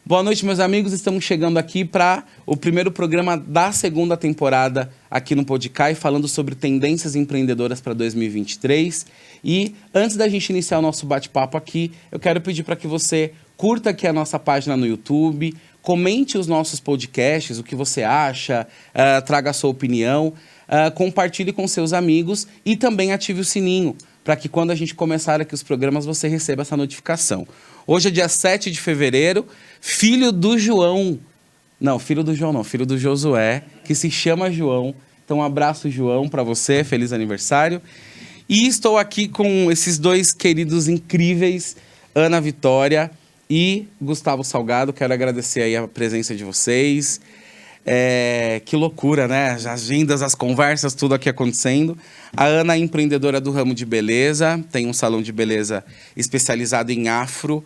Boa noite, meus amigos. Estamos chegando aqui para o primeiro programa da segunda temporada aqui no Podcai, falando sobre tendências empreendedoras para 2023. E antes da gente iniciar o nosso bate-papo aqui, eu quero pedir para que você curta aqui a nossa página no YouTube, comente os nossos podcasts, o que você acha, traga a sua opinião, compartilhe com seus amigos e também ative o sininho, para que quando a gente começar aqui os programas, você receba essa notificação. Hoje é dia 7 de fevereiro, filho do João Josué, que se chama João. Então, um abraço, João, para você, feliz aniversário. E estou aqui com esses dois queridos incríveis, Ana Vitória e Gustavo Salgado. Quero agradecer aí a presença de vocês. Que loucura, né? As agendas, as conversas, tudo aqui acontecendo. A Ana é empreendedora do ramo de beleza, tem um salão de beleza especializado em afro,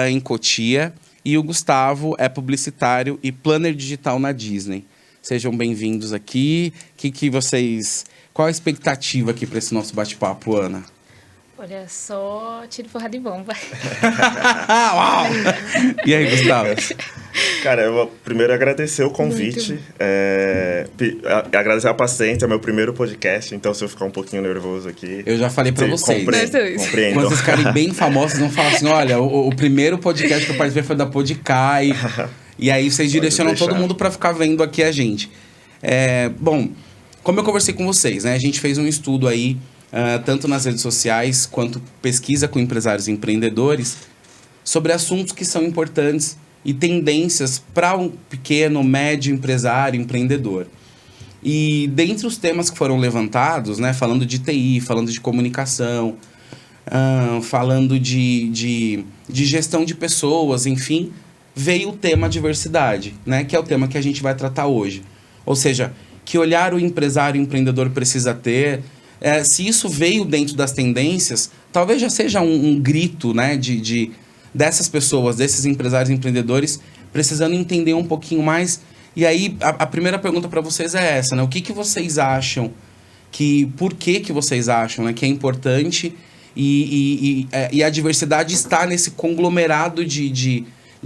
em Cotia. E o Gustavo é publicitário e planner digital na Disney. Sejam bem-vindos aqui. Qual a expectativa aqui para esse nosso bate-papo, Ana? Olha, só tiro porrada de bomba. Uau! E aí, Gustavo? Cara, eu primeiro agradecer o convite, agradecer a paciência, é meu primeiro podcast, então se eu ficar um pouquinho nervoso aqui... Eu já falei pra vocês. Compreendo. Quando vocês ficarem bem famosos, vão falar assim, olha, o primeiro podcast que eu participei foi da Podcai, e aí vocês direcionam todo mundo pra ficar vendo aqui a gente. Bom, como eu conversei com vocês, né, a gente fez um estudo aí, tanto nas redes sociais, quanto pesquisa com empresários e empreendedores, sobre assuntos que são importantes e tendências para um pequeno, médio empresário, empreendedor. E dentre os temas que foram levantados, né, falando de TI, falando de comunicação, falando de gestão de pessoas, enfim, veio o tema diversidade, né, que é o tema que a gente vai tratar hoje. Ou seja, que olhar o empresário e o empreendedor precisa ter. Se isso veio dentro das tendências, talvez já seja um grito, né, dessas pessoas, desses empresários e empreendedores, precisando entender um pouquinho mais. E aí, a primeira pergunta para vocês é essa, né? O que vocês acham, por que vocês acham, né, que é importante e a diversidade está nesse conglomerado de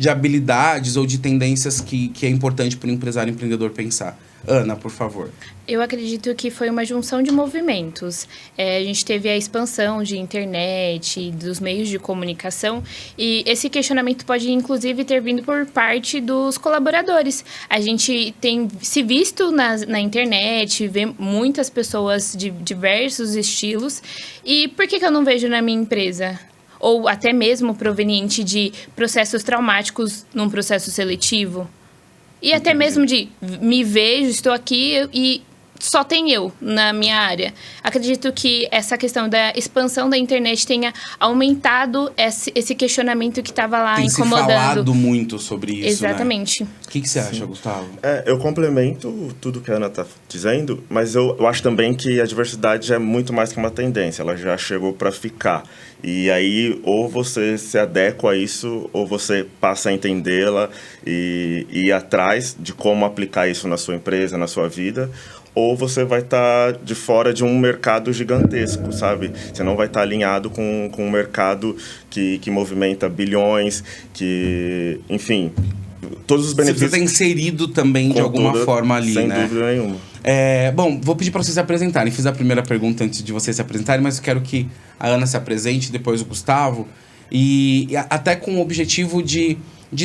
habilidades ou de tendências que é importante para o empresário e empreendedor pensar? Ana, por favor. Eu acredito que foi uma junção de movimentos. A gente teve a expansão de internet, dos meios de comunicação, e esse questionamento pode, inclusive, ter vindo por parte dos colaboradores. A gente tem se visto na internet, vê muitas pessoas de diversos estilos, e por que eu não vejo na minha empresa? Ou até mesmo proveniente de processos traumáticos num processo seletivo? E até mesmo de me vejo, estou aqui e só tem eu na minha área. Acredito que essa questão da expansão da internet tenha aumentado esse questionamento que estava lá incomodando. Tem se falado muito sobre isso, exatamente. Né? O que você acha, Gustavo? Eu complemento tudo que a Ana está dizendo, mas eu acho também que a diversidade é muito mais que uma tendência, ela já chegou para ficar. E aí, ou você se adequa a isso, ou você passa a entendê-la e ir atrás de como aplicar isso na sua empresa, na sua vida, ou você vai estar de fora de um mercado gigantesco, sabe? Você não vai estar alinhado com um mercado que movimenta bilhões, que, enfim, todos os benefícios... Você está inserido também de alguma forma ali, sem né? Sem dúvida nenhuma. Bom, vou pedir para vocês se apresentarem. Fiz a primeira pergunta antes de vocês se apresentarem, mas eu quero que a Ana se apresente, depois o Gustavo, e até com o objetivo de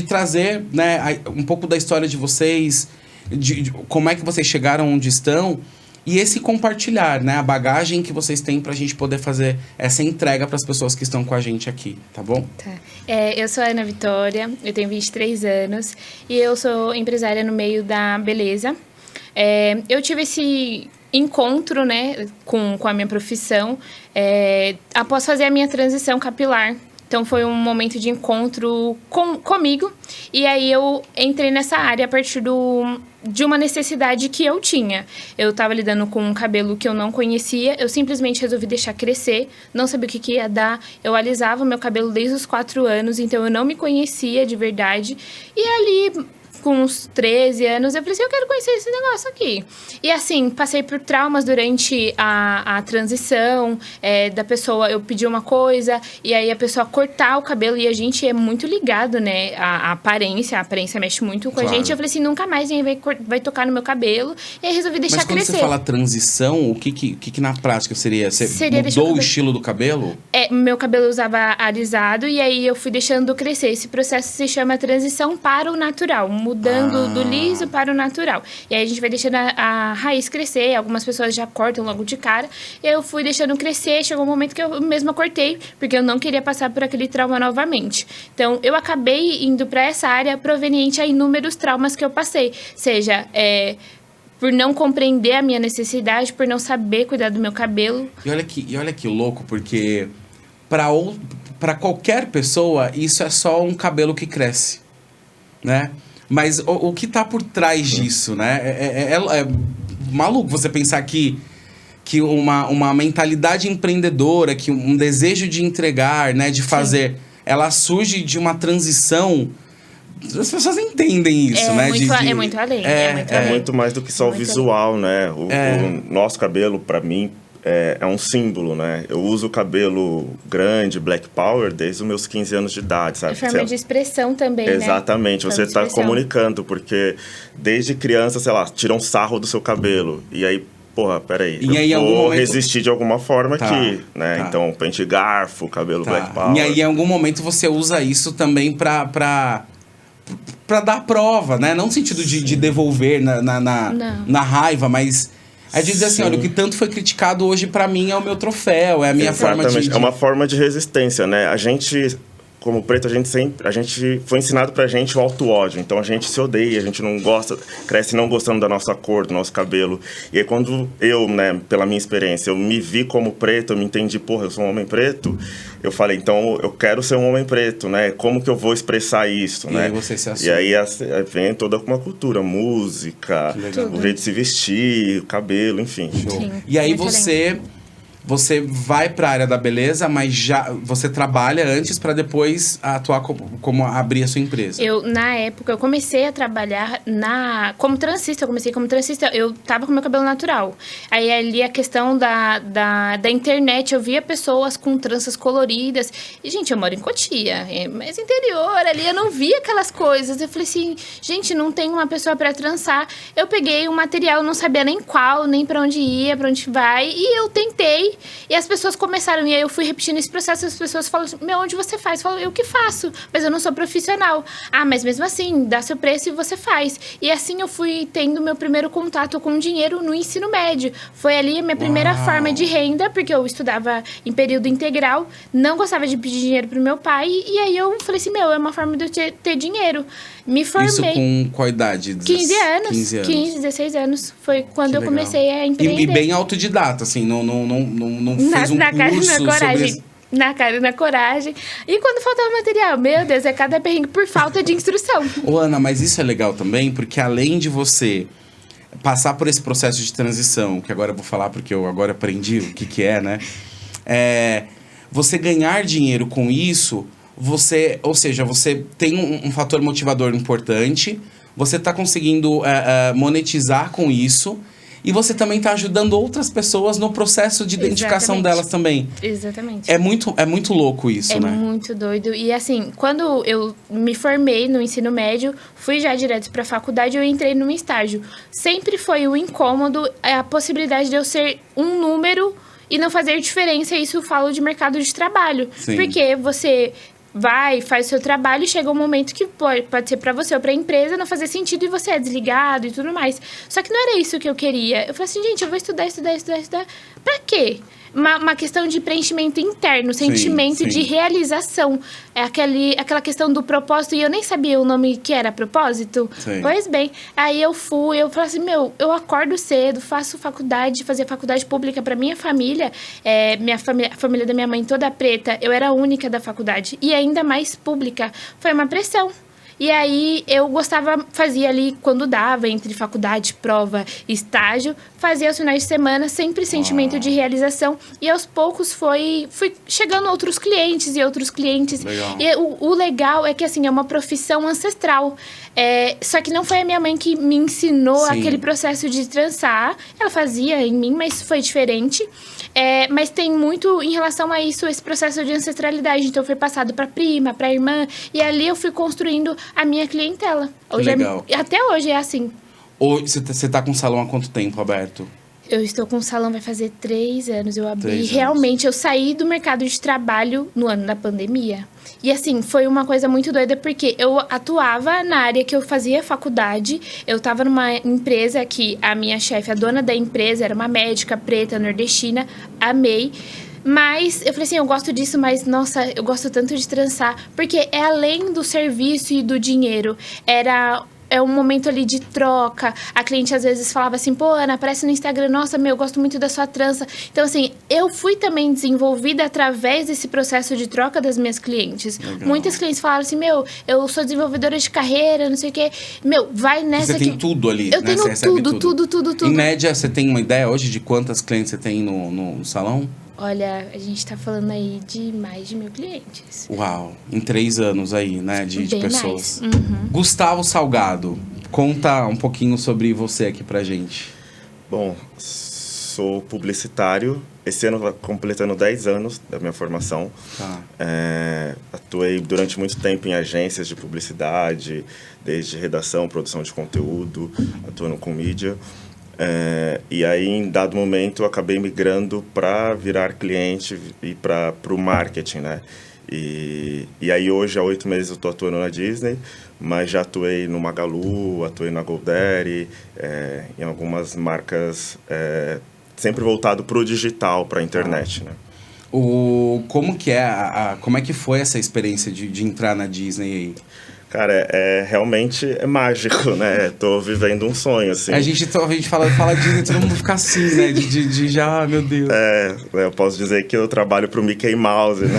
trazer, né, um pouco da história de vocês, de como é que vocês chegaram onde estão, e esse compartilhar, né, a bagagem que vocês têm para a gente poder fazer essa entrega para as pessoas que estão com a gente aqui, tá bom? Tá. Eu sou a Ana Vitória, eu tenho 23 anos e eu sou empresária no meio da beleza. Eu tive esse encontro, né, com a minha profissão após fazer a minha transição capilar. Então, foi um momento de encontro comigo. E aí, eu entrei nessa área a partir de uma necessidade que eu tinha. Eu estava lidando com um cabelo que eu não conhecia. Eu simplesmente resolvi deixar crescer. Não sabia o que ia dar. Eu alisava meu cabelo desde os 4 anos. Então, eu não me conhecia de verdade. E ali... com uns 13 anos, eu falei assim, eu quero conhecer esse negócio aqui. E assim, passei por traumas durante a transição, da pessoa, eu pedi uma coisa, e aí a pessoa cortar o cabelo, e a gente é muito ligado, né, a aparência mexe muito com a gente. Eu falei assim, nunca mais ninguém vai tocar no meu cabelo, e aí resolvi deixar crescer. Mas quando você fala transição, o que na prática seria? Você mudou o estilo do cabelo? Meu cabelo usava alisado, e aí eu fui deixando crescer. Esse processo se chama transição para o natural, mudando do liso para o natural. E aí a gente vai deixando a raiz crescer, algumas pessoas já cortam logo de cara, e aí eu fui deixando crescer, chegou um momento que eu mesma cortei, porque eu não queria passar por aquele trauma novamente. Então, eu acabei indo para essa área proveniente a inúmeros traumas que eu passei, seja por não compreender a minha necessidade, por não saber cuidar do meu cabelo. E olha que louco, porque para qualquer pessoa, isso é só um cabelo que cresce, né? Mas o que tá por trás disso, né? É maluco você pensar que uma mentalidade empreendedora, que um desejo de entregar, né? De fazer, ela surge de uma transição. As pessoas entendem isso, né? É muito além. É muito mais do que só o visual, né? O nosso cabelo, pra mim, é um símbolo, né? Eu uso o cabelo grande, Black Power, desde os meus 15 anos de idade, sabe? É forma de expressão também, Exatamente, né? Você está comunicando, porque desde criança, sei lá, tiram sarro do seu cabelo, e aí, porra, peraí, eu vou resistir de alguma forma aqui, né? Tá. Então, pente garfo, cabelo Black Power. E aí, em algum momento, você usa isso também pra dar prova, né? Não no sentido de devolver na raiva, mas é de dizer assim, olha, o que tanto foi criticado hoje pra mim é o meu troféu, é a minha forma de... É uma forma de resistência, né? A gente, como preto, a gente foi ensinado pra gente o auto-ódio. Então a gente se odeia, a gente não gosta, cresce não gostando da nossa cor, do nosso cabelo. E aí quando eu, né, pela minha experiência, eu me vi como preto, eu me entendi, porra, eu sou um homem preto, eu falei, então eu quero ser um homem preto, né? Como que eu vou expressar isso, né? E aí você se assume. E aí vem toda uma cultura, música, o jeito de se vestir, o cabelo, enfim. Sim. E aí você vai para a área da beleza, mas já você trabalha antes para depois atuar como abrir a sua empresa. Na época, eu comecei a trabalhar como transista. Eu comecei como transista. Eu tava com meu cabelo natural. Aí ali a questão da internet, eu via pessoas com tranças coloridas. E, gente, eu moro em Cotia, mas interior ali, eu não via aquelas coisas. Eu falei assim, gente, não tem uma pessoa para trançar. Eu peguei um material, não sabia nem qual, nem para onde ia, para onde vai. E eu tentei. E as pessoas começaram, e aí eu fui repetindo esse processo, as pessoas falam assim, onde você faz? Eu falo, eu que faço, mas eu não sou profissional. Mas mesmo assim, dá seu preço e você faz. E assim eu fui tendo meu primeiro contato com dinheiro no ensino médio. Foi ali a minha primeira forma de renda, porque eu estudava em período integral, não gostava de pedir dinheiro pro meu pai, e aí eu falei assim, é uma forma de eu ter dinheiro. Me formei. Isso com qual idade? 15 anos. 15, 16 anos. Foi quando eu comecei a empreender. E bem autodidata, assim, não fez um curso sobre... Na cara e na coragem. E quando faltava material, meu Deus, é cada perrengue por falta de instrução. Ô, Ana, mas isso é legal também, porque além de você passar por esse processo de transição, que agora eu vou falar porque eu agora aprendi o que é, né? Você ganhar dinheiro com isso... você tem um fator motivador importante, você está conseguindo monetizar com isso, e você também está ajudando outras pessoas no processo de identificação delas também. Exatamente. É muito louco isso, né? É muito doido. E assim, quando eu me formei no ensino médio, fui já direto para a faculdade, eu entrei num estágio. Sempre foi um incômodo a possibilidade de eu ser um número e não fazer diferença. Isso eu falo de mercado de trabalho. Sim. Porque você... faz o seu trabalho e chega um momento que pode ser pra você ou pra empresa não fazer sentido e você é desligado e tudo mais. Só que não era isso que eu queria. Eu falei assim, gente, eu vou estudar. Pra quê? Uma questão de preenchimento interno, sentimento de realização. É aquela questão do propósito, e eu nem sabia o nome que era propósito. Sim. Pois bem, aí eu falei assim, eu acordo cedo, faço faculdade, fazia faculdade pública pra minha família. A família da minha mãe toda preta, eu era a única da faculdade. E ainda mais pública. Foi uma pressão. E aí, eu gostava, fazia ali quando dava, entre faculdade, prova e estágio, fazia aos finais de semana, sempre sentimento de realização. E aos poucos fui chegando outros clientes e outros clientes. Legal. E o legal é que, assim, é uma profissão ancestral. Só que não foi a minha mãe que me ensinou Sim. aquele processo de trançar. Ela fazia em mim, mas foi diferente. Mas tem muito em relação a isso, esse processo de ancestralidade. Então, foi passado para prima, para irmã. E ali eu fui construindo a minha clientela. Hoje legal. Até hoje é assim. Hoje, você tá com o salão há quanto tempo aberto? Eu estou com o salão, vai fazer 3 anos. Eu abri. 3 anos. Realmente, eu saí do mercado de trabalho no ano da pandemia. E assim, foi uma coisa muito doida, porque eu atuava na área que eu fazia faculdade. Eu estava numa empresa que a minha chefe, a dona da empresa, era uma médica preta, nordestina. Amei. Mas eu falei assim, eu gosto disso, mas nossa, eu gosto tanto de trançar. Porque é além do serviço e do dinheiro. É um momento ali de troca. A cliente às vezes falava assim, pô, Ana, aparece no Instagram, nossa, eu gosto muito da sua trança. Então, assim, eu fui também desenvolvida através desse processo de troca das minhas clientes. Legal. Muitas clientes falaram assim, eu sou desenvolvedora de carreira, não sei o quê. Vai nessa Você tem tudo ali, Eu né? tenho Você recebe tudo. Em média, você tem uma ideia hoje de quantas clientes você tem no salão? Olha, a gente tá falando aí de mais de 1.000 clientes. Uau, em 3 anos aí, né, de Bem pessoas. mais. Uhum. Gustavo Salgado, conta um pouquinho sobre você aqui pra gente. Bom, sou publicitário. Esse ano tá completando 10 anos da minha formação. Tá. Atuei durante muito tempo em agências de publicidade, desde redação, produção de conteúdo, atuando com mídia. E aí, em dado momento, eu acabei migrando para virar cliente e para o marketing, né? E aí, hoje, há 8 meses, eu estou atuando na Disney, mas já atuei no Magalu, atuei na GoDaddy, em algumas marcas, sempre voltado para o digital, para a internet, né? Como que foi essa experiência de entrar na Disney aí? Cara, realmente é mágico, né? Tô vivendo um sonho, assim. A gente fala Disney, todo mundo fica assim, né? De já, meu Deus. Eu posso dizer que eu trabalho pro Mickey Mouse, né?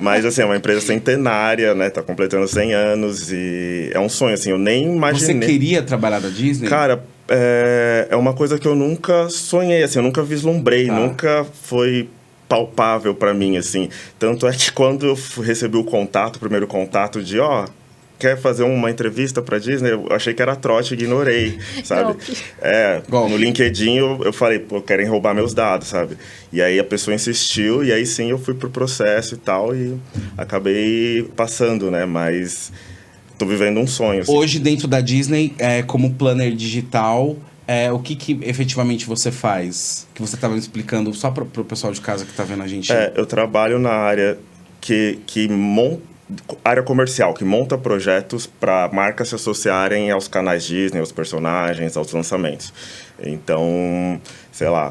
Mas, assim, é uma empresa centenária, né? Tá completando 100 anos e é um sonho, assim, eu nem imaginei. Você queria trabalhar na Disney? Cara, é uma coisa que eu nunca sonhei, assim, eu nunca vislumbrei, nunca foi palpável pra mim, assim. Tanto é que quando eu recebi o primeiro contato de, quer fazer uma entrevista pra Disney? Eu achei que era trote, ignorei, sabe? No LinkedIn eu falei, pô, querem roubar meus dados, sabe? E aí a pessoa insistiu, e aí sim eu fui pro processo e tal, e acabei passando, né? Mas tô vivendo um sonho, assim. Hoje, dentro da Disney, como planner digital, o que efetivamente você faz? Que você estava me explicando, só pro pessoal de casa que tá vendo a gente. Eu trabalho na área área comercial, que monta projetos para marcas se associarem aos canais Disney, aos personagens, aos lançamentos. Então, sei lá,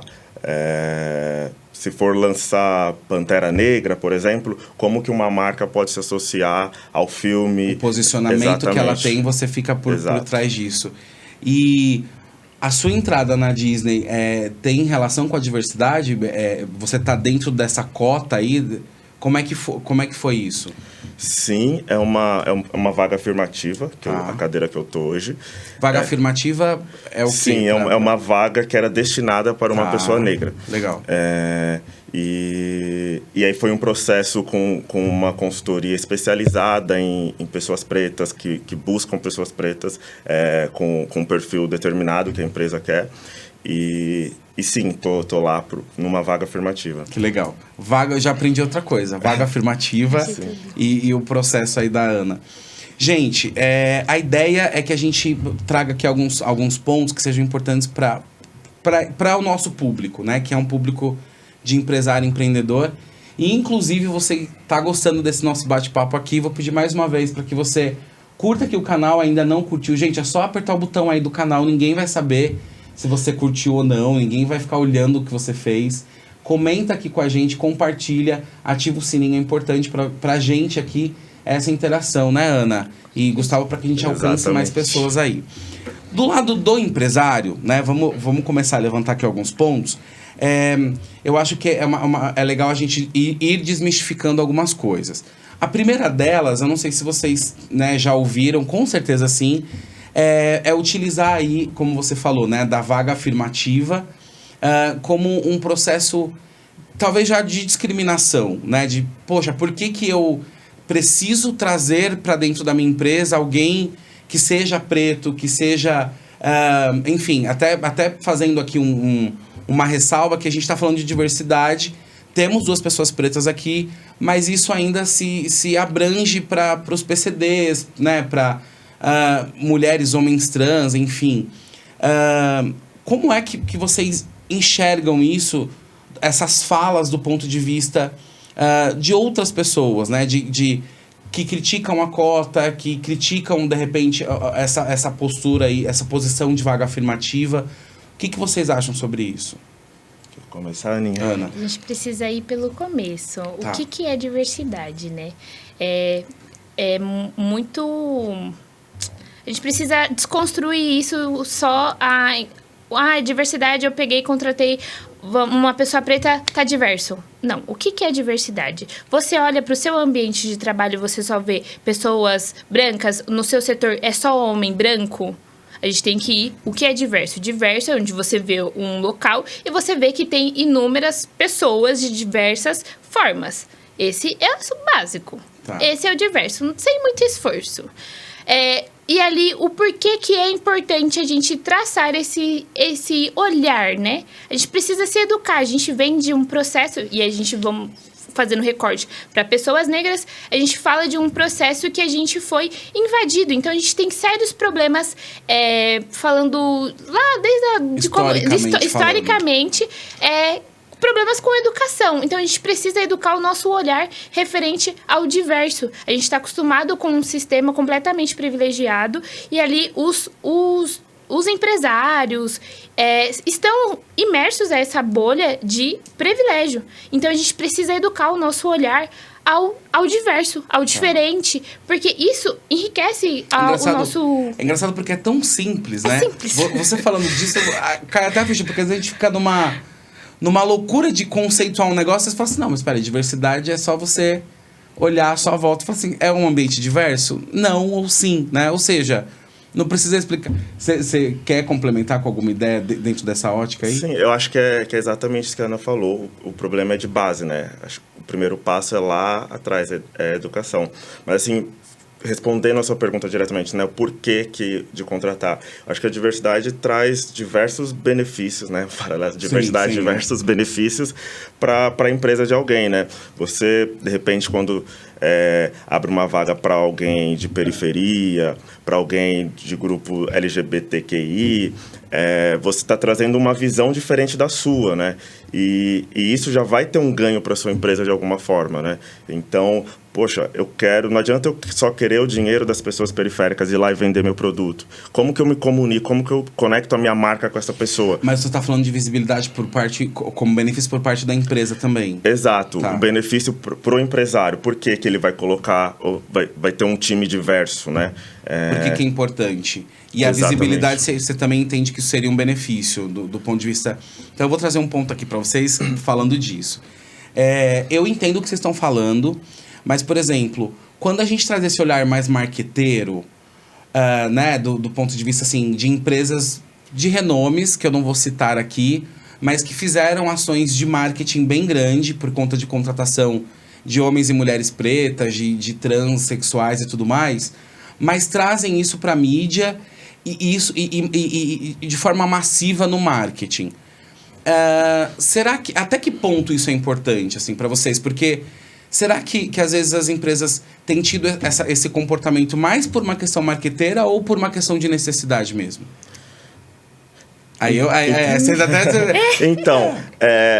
se for lançar Pantera Negra, por exemplo, como que uma marca pode se associar ao filme? O posicionamento que ela tem, você fica por trás disso. E a sua entrada na Disney tem relação com a diversidade? Você tá dentro dessa cota aí? Como é que foi isso? Sim, é uma vaga afirmativa, a cadeira que eu tô hoje. Vaga afirmativa é o quê? Sim, é uma vaga que era destinada para uma pessoa negra. Legal. E aí foi um processo com uma consultoria especializada em pessoas pretas, que buscam pessoas pretas com um perfil determinado que a empresa quer. E sim, tô lá numa vaga afirmativa. Que legal. Eu já aprendi outra coisa. Vaga afirmativa e o processo aí da Ana. Gente, a ideia é que a gente traga aqui alguns pontos que sejam importantes para o nosso público, né? Que é um público de empresário, empreendedor. E, inclusive, você tá gostando desse nosso bate-papo aqui, vou pedir mais uma vez para que você curta aqui o canal, ainda não curtiu. Gente, é só apertar o botão aí do canal, ninguém vai saber se você curtiu ou não, ninguém vai ficar olhando o que você fez. Comenta aqui com a gente, compartilha, ativa o sininho, é importante pra gente aqui essa interação, né, Ana? E Gustavo, para que a gente alcance mais pessoas aí. Do lado do empresário, né, vamos começar a levantar aqui alguns pontos. Eu acho que é legal a gente ir desmistificando algumas coisas. A primeira delas, eu não sei se vocês, né, já ouviram, com certeza sim, é utilizar aí, como você falou, né, da vaga afirmativa como um processo, talvez já de discriminação, né, de, poxa, por que eu preciso trazer para dentro da minha empresa alguém que seja preto, que seja, enfim, até fazendo aqui uma ressalva que a gente está falando de diversidade. Temos 2 pessoas pretas aqui, mas isso ainda se abrange para os PCDs, né? Para mulheres, homens trans, enfim. Como é que vocês enxergam isso, essas falas do ponto de vista de outras pessoas, né? Que criticam a cota, que criticam, de repente, essa postura aí, essa posição de vaga afirmativa. O que vocês acham sobre isso? Começar, Aninha? Ana. A gente precisa ir pelo começo. Tá. O que é diversidade, né? Muito... A gente precisa desconstruir isso só... diversidade, eu peguei e contratei uma pessoa preta, tá diverso. Não, o que é diversidade? Você olha para o seu ambiente de trabalho e você só vê pessoas brancas, no seu setor é só homem branco? A gente tem que ir... O que é diverso? Diverso é onde você vê um local e você vê que tem inúmeras pessoas de diversas formas. Esse é o básico. Tá. Esse é o diverso, sem muito esforço. E ali, o porquê que é importante a gente traçar esse olhar, né? A gente precisa se educar. A gente vem de um processo, e a gente vamos fazendo recorte para pessoas negras, a gente fala de um processo que a gente foi invadido. Então, a gente tem sérios problemas, falando lá desde historicamente, problemas com educação. Então, a gente precisa educar o nosso olhar referente ao diverso. A gente está acostumado com um sistema completamente privilegiado e ali os empresários estão imersos a essa bolha de privilégio. Então, a gente precisa educar o nosso olhar ao diverso, ao diferente, porque isso enriquece o nosso... É engraçado porque é tão simples, né? Simples. Você falando disso, cai até a ficha, porque a gente fica numa loucura de conceituar um negócio, você fala assim, não, mas espera aí, diversidade é só você olhar à sua volta e falar assim, é um ambiente diverso? Não ou sim, né? Ou seja, não precisa explicar. Você quer complementar com alguma ideia dentro dessa ótica aí? Sim, eu acho que é exatamente isso que a Ana falou. O problema é de base, né? Acho que o primeiro passo é lá atrás, é a educação. Mas, assim, respondendo a sua pergunta diretamente, né? O porquê de contratar. Acho que a diversidade traz diversos benefícios, né? Diversidade, sim, diversos benefícios para a empresa de alguém, né? Você, de repente, quando abre uma vaga para alguém de periferia, para alguém de grupo LGBTQI, você está trazendo uma visão diferente da sua, né? E isso já vai ter um ganho para sua empresa de alguma forma, né? Então, poxa, não adianta eu só querer o dinheiro das pessoas periféricas e ir lá e vender meu produto. Como que eu me comunico? Como que eu conecto a minha marca com essa pessoa? Mas você está falando de visibilidade como benefício por parte da empresa também. Exato. Tá. O benefício pro empresário. Por que ele vai colocar, vai ter um time diverso, né? Por que é importante? E a visibilidade, você também entende que isso seria um benefício do ponto de vista... Então, eu vou trazer um ponto aqui para vocês falando disso. Eu entendo o que vocês estão falando, mas, por exemplo, quando a gente traz esse olhar mais marqueteiro, né, do ponto de vista, assim, de empresas de renomes, que eu não vou citar aqui, mas que fizeram ações de marketing bem grande por conta de contratação de homens e mulheres pretas, de transexuais e tudo mais, mas trazem isso para a mídia e de forma massiva no marketing. Será que até que ponto isso é importante assim para vocês? Porque será que às vezes as empresas têm tido esse comportamento mais por uma questão marqueteira ou por uma questão de necessidade mesmo? Vocês até... Então,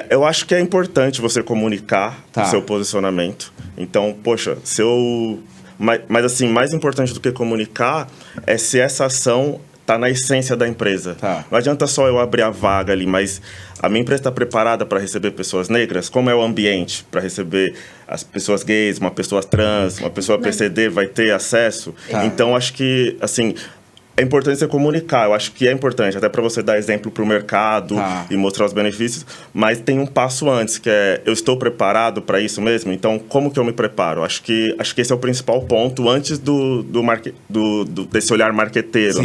eu acho que é importante você comunicar o seu posicionamento. Então, poxa, Mas, assim, mais importante do que comunicar é se essa ação está na essência da empresa. Tá. Não adianta só eu abrir a vaga ali, mas a minha empresa está preparada para receber pessoas negras? Como é o ambiente para receber as pessoas gays, uma pessoa trans, uma pessoa PCD vai ter acesso? Tá. Então, acho que, assim, é importante você comunicar. Eu acho que é importante, até para você dar exemplo para o mercado e mostrar os benefícios. Mas tem um passo antes, que é, eu estou preparado para isso mesmo? Então, como que eu me preparo? Acho que esse é o principal ponto antes desse olhar marqueteiro, Sim.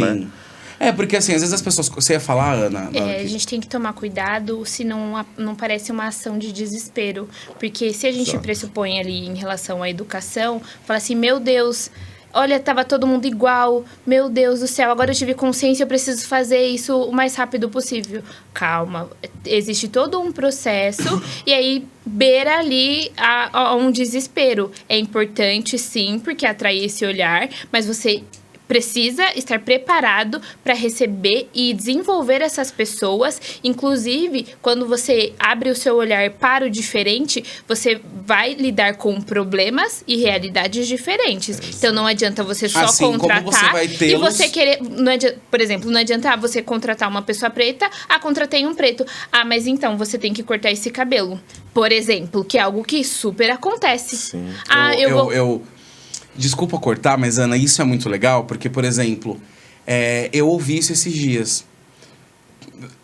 né? Porque assim, às vezes as pessoas... Você ia falar, Ana? A gente tem que tomar cuidado, senão não parece uma ação de desespero. Porque se a gente pressupõe ali em relação à educação, fala assim, meu Deus... Olha, tava todo mundo igual. Meu Deus do céu, agora eu tive consciência, eu preciso fazer isso o mais rápido possível. Calma, existe todo um processo e aí beira ali a um desespero. É importante, sim, porque atrai esse olhar, mas você precisa estar preparado para receber e desenvolver essas pessoas. Inclusive, quando você abre o seu olhar para o diferente, você vai lidar com problemas e realidades diferentes. Então, não adianta você só assim, contratar como você vai e você querer... por exemplo, não adianta você contratar uma pessoa preta, contratei um preto. Mas então, você tem que cortar esse cabelo. Por exemplo, que é algo que super acontece. Sim. Desculpa cortar, mas, Ana, isso é muito legal, porque, por exemplo, eu ouvi isso esses dias.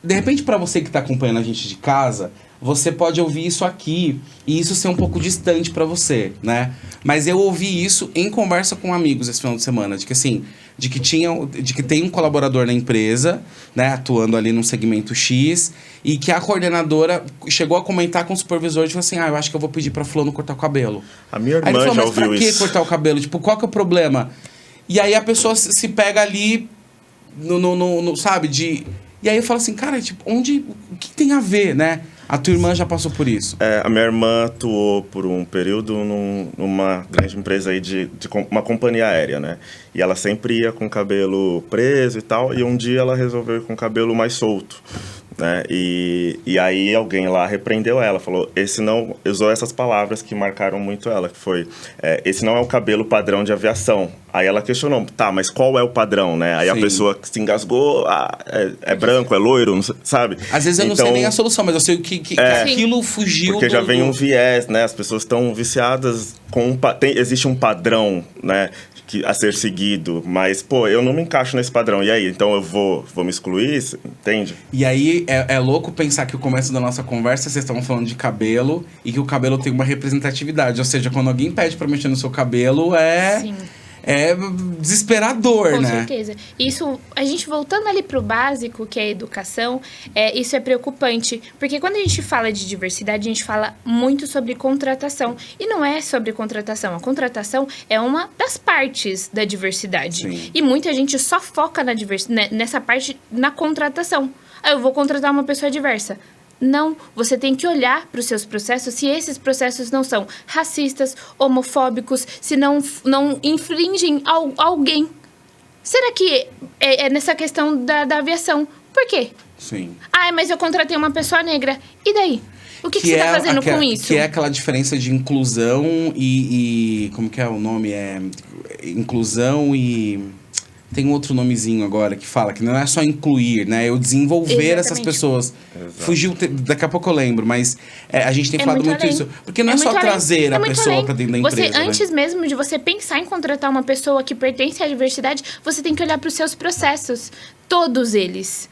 De repente, para você que tá acompanhando a gente de casa, você pode ouvir isso aqui e isso ser um pouco distante para você, né? Mas eu ouvi isso em conversa com amigos esse final de semana, de que assim, de que tem um colaborador na empresa, né, atuando ali num segmento X, e que a coordenadora chegou a comentar com o supervisor e falou assim, eu acho que eu vou pedir pra fulano cortar o cabelo. A minha irmã aí ele falou, já mas ouviu pra que isso. cortar o cabelo? Tipo, qual que é o problema? E aí a pessoa se pega ali, sabe, E aí eu falo assim, cara, tipo, o que tem a ver, né? A tua irmã já passou por isso. A minha irmã atuou por um período numa grande empresa aí de uma companhia aérea, né? E ela sempre ia com o cabelo preso e tal, e um dia ela resolveu ir com o cabelo mais solto, né? E aí alguém lá repreendeu ela, falou, usou essas palavras que marcaram muito ela, que foi, esse não é o cabelo padrão de aviação. Aí ela questionou, mas qual é o padrão, né? Aí Sim. A pessoa se engasgou, é branco, é loiro, não sabe? Às vezes eu não sei nem a solução, mas eu sei que aquilo fugiu porque já vem um viés, né? As pessoas estão viciadas com existe um padrão, né? A ser seguido, mas, eu não me encaixo nesse padrão. E aí, então eu vou me excluir, entende? E aí, é louco pensar que o começo da nossa conversa, vocês estavam falando de cabelo, e que o cabelo tem uma representatividade. Ou seja, quando alguém pede pra mexer no seu cabelo, Sim. É desesperador, Com né? Com certeza. Isso, a gente voltando ali pro básico, que é a educação, isso é preocupante. Porque quando a gente fala de diversidade, a gente fala muito sobre contratação. E não é sobre contratação. A contratação é uma das partes da diversidade. Sim. E muita gente só foca nessa parte, na contratação. Eu vou contratar uma pessoa diversa. Não, você tem que olhar para os seus processos se esses processos não são racistas, homofóbicos, se não infringem alguém. Será que é nessa questão da aviação? Por quê? Sim. Mas eu contratei uma pessoa negra. E daí? O que você está fazendo com isso? Que é aquela diferença de inclusão e como que é o nome? Inclusão e... Tem um outro nomezinho agora que fala que não é só incluir, né? Eu desenvolver Exatamente. Essas pessoas. Exato. Fugiu, daqui a pouco eu lembro, mas a gente tem falado muito isso. Porque não é só trazer a pessoa para dentro da empresa. Antes mesmo de você pensar em contratar uma pessoa que pertence à diversidade, você tem que olhar para os seus processos. Todos eles,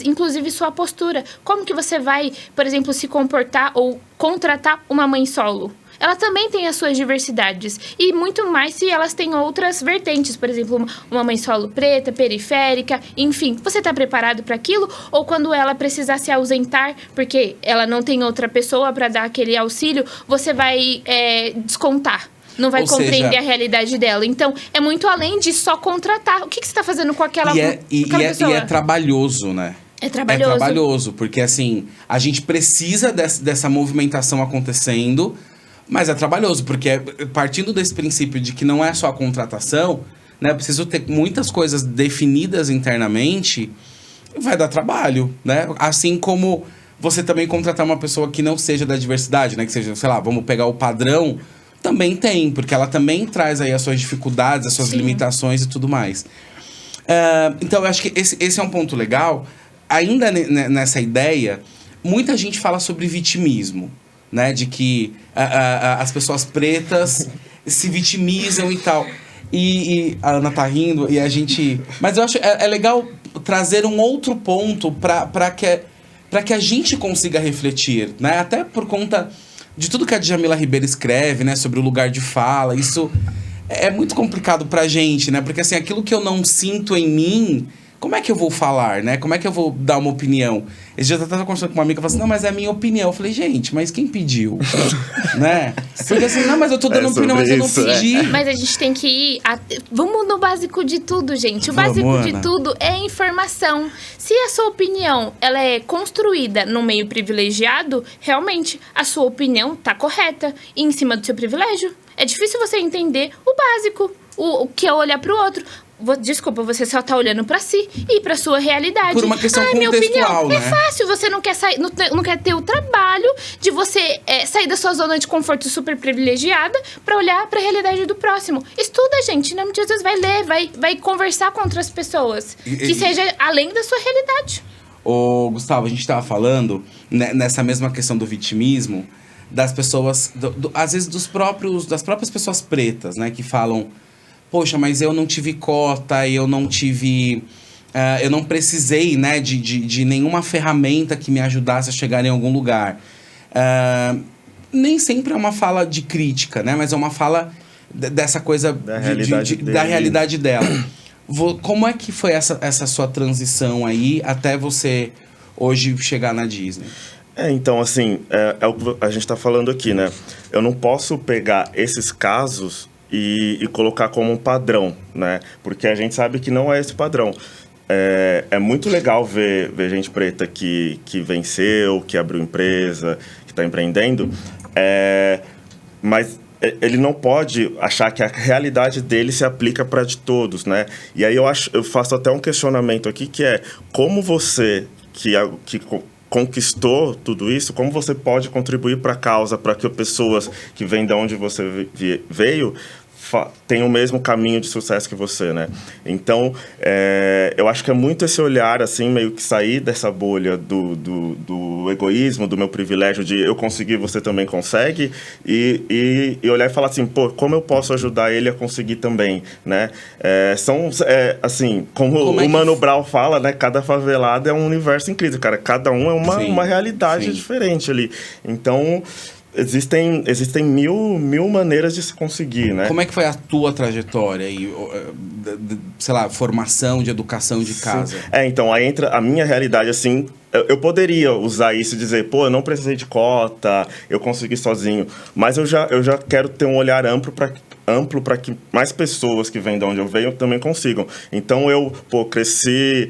inclusive sua postura. Como que você vai, por exemplo, se comportar ou contratar uma mãe solo? Ela também tem as suas diversidades. E muito mais se elas têm outras vertentes. Por exemplo, uma mãe solo preta, periférica, enfim. Você está preparado para aquilo? Ou quando ela precisar se ausentar, porque ela não tem outra pessoa para dar aquele auxílio, você vai descontar. Não vai compreender a realidade dela. Então, é muito além de só contratar. O que você está fazendo com aquela pessoa? E é trabalhoso, né? É trabalhoso. É trabalhoso, porque assim, a gente precisa dessa movimentação acontecendo... Mas é trabalhoso, porque partindo desse princípio de que não é só a contratação, né? Preciso ter muitas coisas definidas internamente, vai dar trabalho, né? Assim como você também contratar uma pessoa que não seja da diversidade, né? Que seja, sei lá, vamos pegar o padrão, também tem, porque ela também traz aí as suas dificuldades, as suas Sim. limitações e tudo mais. Então, eu acho que esse é um ponto legal. Ainda nessa ideia, muita gente fala sobre vitimismo. Né, de que as pessoas pretas se vitimizam e tal. E a Ana tá rindo e a gente... Mas eu acho é legal trazer um outro ponto para que a gente consiga refletir, né? Até por conta de tudo que a Djamila Ribeiro escreve, né? Sobre o lugar de fala. Isso é muito complicado pra gente, né? Porque assim, aquilo que eu não sinto em mim... Como é que eu vou falar, né? Como é que eu vou dar uma opinião? Esse dia eu tava conversando com uma amiga e falou assim, não, mas é a minha opinião. Eu falei, gente, mas quem pediu? Né? Porque assim, não, mas eu tô dando opinião, mas eu não pedi. Mas a gente tem que ir... Vamos no básico de tudo, gente. O básico de tudo é informação. Se a sua opinião, ela é construída num meio privilegiado, realmente, a sua opinião tá correta. E em cima do seu privilégio. É difícil você entender o básico. O que é olhar pro outro. Desculpa, você só tá olhando pra si e pra sua realidade. Por uma questão minha contextual, opinião, né? É fácil, você não quer sair, não quer ter o trabalho de você sair da sua zona de conforto super privilegiada pra olhar pra realidade do próximo. Estuda, gente, em nome de Jesus, vai ler, vai conversar com outras pessoas. Que seja além da sua realidade. Ô, Gustavo, a gente tava falando, né, nessa mesma questão do vitimismo, das pessoas, às vezes das próprias pessoas pretas, né, que falam... Poxa, mas eu não tive cota, eu não tive... eu não precisei, né, de nenhuma ferramenta que me ajudasse a chegar em algum lugar. Nem sempre é uma fala de crítica, né? Mas é uma fala dessa coisa da realidade dela. Como é que foi essa sua transição aí até você hoje chegar na Disney? Então, assim, é o que a gente tá falando aqui, né? Eu não posso pegar esses casos... E colocar como um padrão, né? Porque a gente sabe que não é esse padrão. É muito legal ver gente preta que venceu, que abriu empresa, que está empreendendo, mas ele não pode achar que a realidade dele se aplica para de todos, né? E aí eu faço até um questionamento aqui, que é como você que conquistou tudo isso, como você pode contribuir para a causa, para que pessoas que vêm de onde você veio tenham o mesmo caminho de sucesso que você, né? Então, eu acho que é muito esse olhar, assim, meio que sair dessa bolha do egoísmo, do meu privilégio de eu conseguir, você também consegue, e olhar e falar assim, pô, como eu posso ajudar ele a conseguir também, né? Assim, como o Mano Brown fala, né? Cada favelada é um universo incrível, cara. Cada um é uma realidade diferente ali. Então... Existem mil maneiras de se conseguir, né? Como é que foi a tua trajetória aí, sei lá, formação de educação de casa? Então, aí entra a minha realidade, assim, eu poderia usar isso e dizer, pô, eu não precisei de cota, eu consegui sozinho, mas eu já quero ter um olhar amplo para que mais pessoas que vêm de onde eu venho também consigam. Então, eu cresci...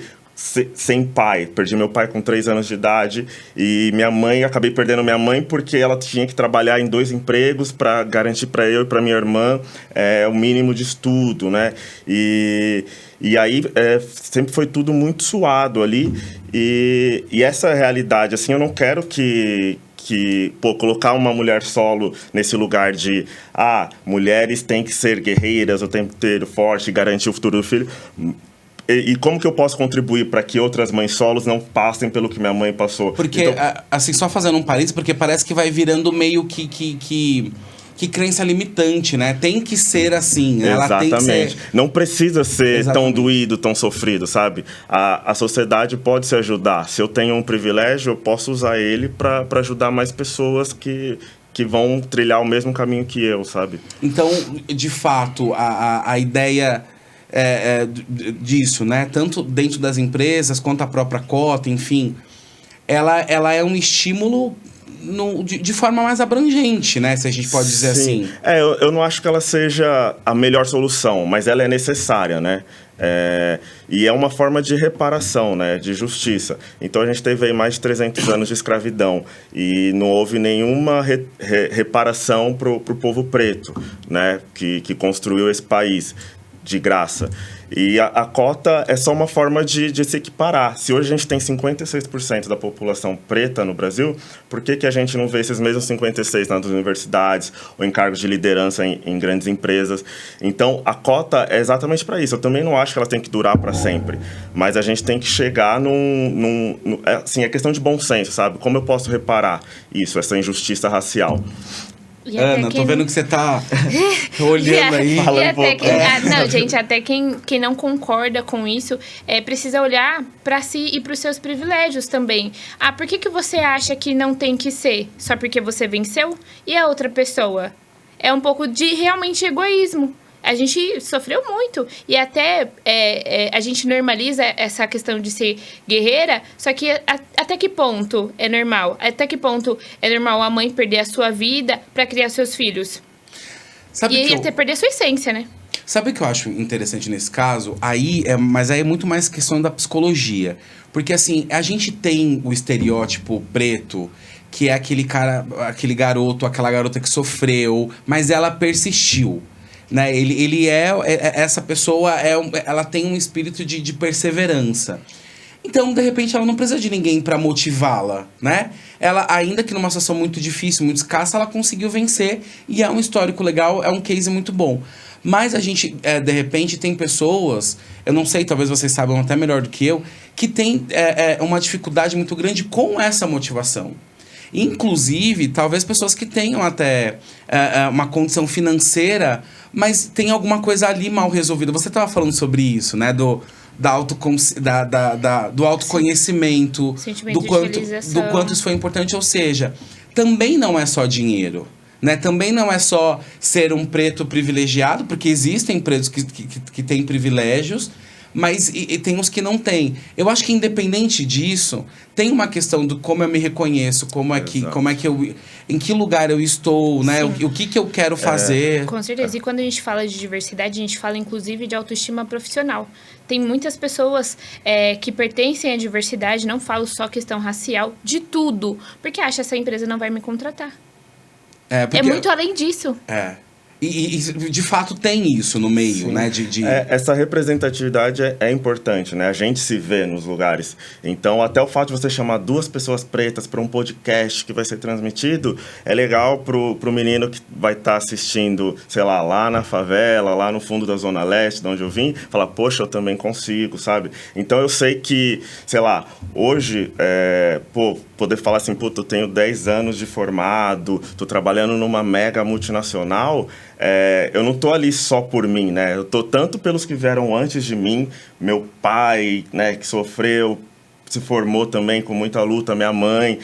sem pai, perdi meu pai com 3 anos de idade e acabei perdendo minha mãe porque ela tinha que trabalhar em 2 empregos para garantir para eu e para minha irmã o mínimo de estudo, né? E aí sempre foi tudo muito suado ali e essa realidade, assim, eu não quero que colocar uma mulher solo nesse lugar de mulheres têm que ser guerreiras, o tempo inteiro forte, garantir o futuro do filho. E como que eu posso contribuir para que outras mães solos não passem pelo que minha mãe passou? Porque, então... assim, só fazendo um parênteses, porque parece que vai virando meio que crença limitante, né? Tem que ser assim. Exatamente. Ela tem que ser... Não precisa ser tão doído, tão sofrido, sabe? A sociedade pode se ajudar. Se eu tenho um privilégio, eu posso usar ele para ajudar mais pessoas que vão trilhar o mesmo caminho que eu, sabe? Então, de fato, a ideia... disso, né? Tanto dentro das empresas quanto a própria cota, enfim, ela é um estímulo de forma mais abrangente, né? Se a gente pode dizer assim. Eu não acho que ela seja a melhor solução, mas ela é necessária, né? E é uma forma de reparação, né? De justiça. Então a gente teve aí mais de 300 anos de escravidão e não houve nenhuma reparação pro povo preto, né? Que construiu esse país de graça. E a cota é só uma forma de se equiparar. Se hoje a gente tem 56% da população preta no Brasil, por que a gente não vê esses mesmos 56% nas universidades ou em cargos de liderança em grandes empresas? Então, a cota é exatamente para isso. Eu também não acho que ela tem que durar para sempre, mas a gente tem que chegar assim, é questão de bom senso, sabe? Como eu posso reparar isso, essa injustiça racial? Ana, tô vendo que você tá olhando aí. Fala um até pouco. não, gente, até quem não concorda com isso precisa olhar para si e para os seus privilégios também. Por que você acha que não tem que ser? Só porque você venceu? E a outra pessoa? É um pouco de realmente egoísmo. A gente sofreu muito. E até a gente normaliza essa questão de ser guerreira, só que até que ponto é normal? Até que ponto é normal a mãe perder a sua vida para criar seus filhos? E até perder a sua essência, né? Sabe o que eu acho interessante nesse caso? Mas aí é muito mais questão da psicologia. Porque, assim, a gente tem o estereótipo preto, que é aquele cara, aquele garoto, aquela garota que sofreu, mas ela persistiu. Né? Essa pessoa, ela tem um espírito de perseverança. Então, de repente, ela não precisa de ninguém para motivá-la, né? Ela, ainda que numa situação muito difícil, muito escassa, ela conseguiu vencer. E é um histórico legal, é um case muito bom. Mas a gente, de repente, tem pessoas... Eu não sei, talvez vocês saibam até melhor do que eu, que tem uma dificuldade muito grande com essa motivação. Inclusive, talvez pessoas que tenham até uma condição financeira, mas tem alguma coisa ali mal resolvida. Você estava falando sobre isso, né? Do autoconhecimento, do quanto isso foi importante. Ou seja, também não é só dinheiro, né? Também não é só ser um preto privilegiado, porque existem pretos que têm privilégios, mas e tem uns que não têm. Eu acho que independente disso, tem uma questão do como eu me reconheço, em que lugar eu estou, né? O que eu quero fazer. Com certeza. E quando a gente fala de diversidade, a gente fala inclusive de autoestima profissional. Tem muitas pessoas que pertencem à diversidade, não falo só questão racial, de tudo, porque acha que essa empresa não vai me contratar. É muito além disso. E de fato tem isso no meio, né? Essa representatividade é importante, né? A gente se vê nos lugares. Então, até o fato de você chamar 2 pessoas pretas para um podcast que vai ser transmitido, é legal pro menino que vai estar assistindo, sei lá na favela, lá no fundo da Zona Leste, de onde eu vim, falar, poxa, eu também consigo, sabe? Então, eu sei que, sei lá, hoje, poder falar assim, puta, eu tenho 10 anos de formado, tô trabalhando numa mega multinacional... eu não tô ali só por mim, né? Eu tô tanto pelos que vieram antes de mim, meu pai, né, que sofreu, se formou também com muita luta, minha mãe,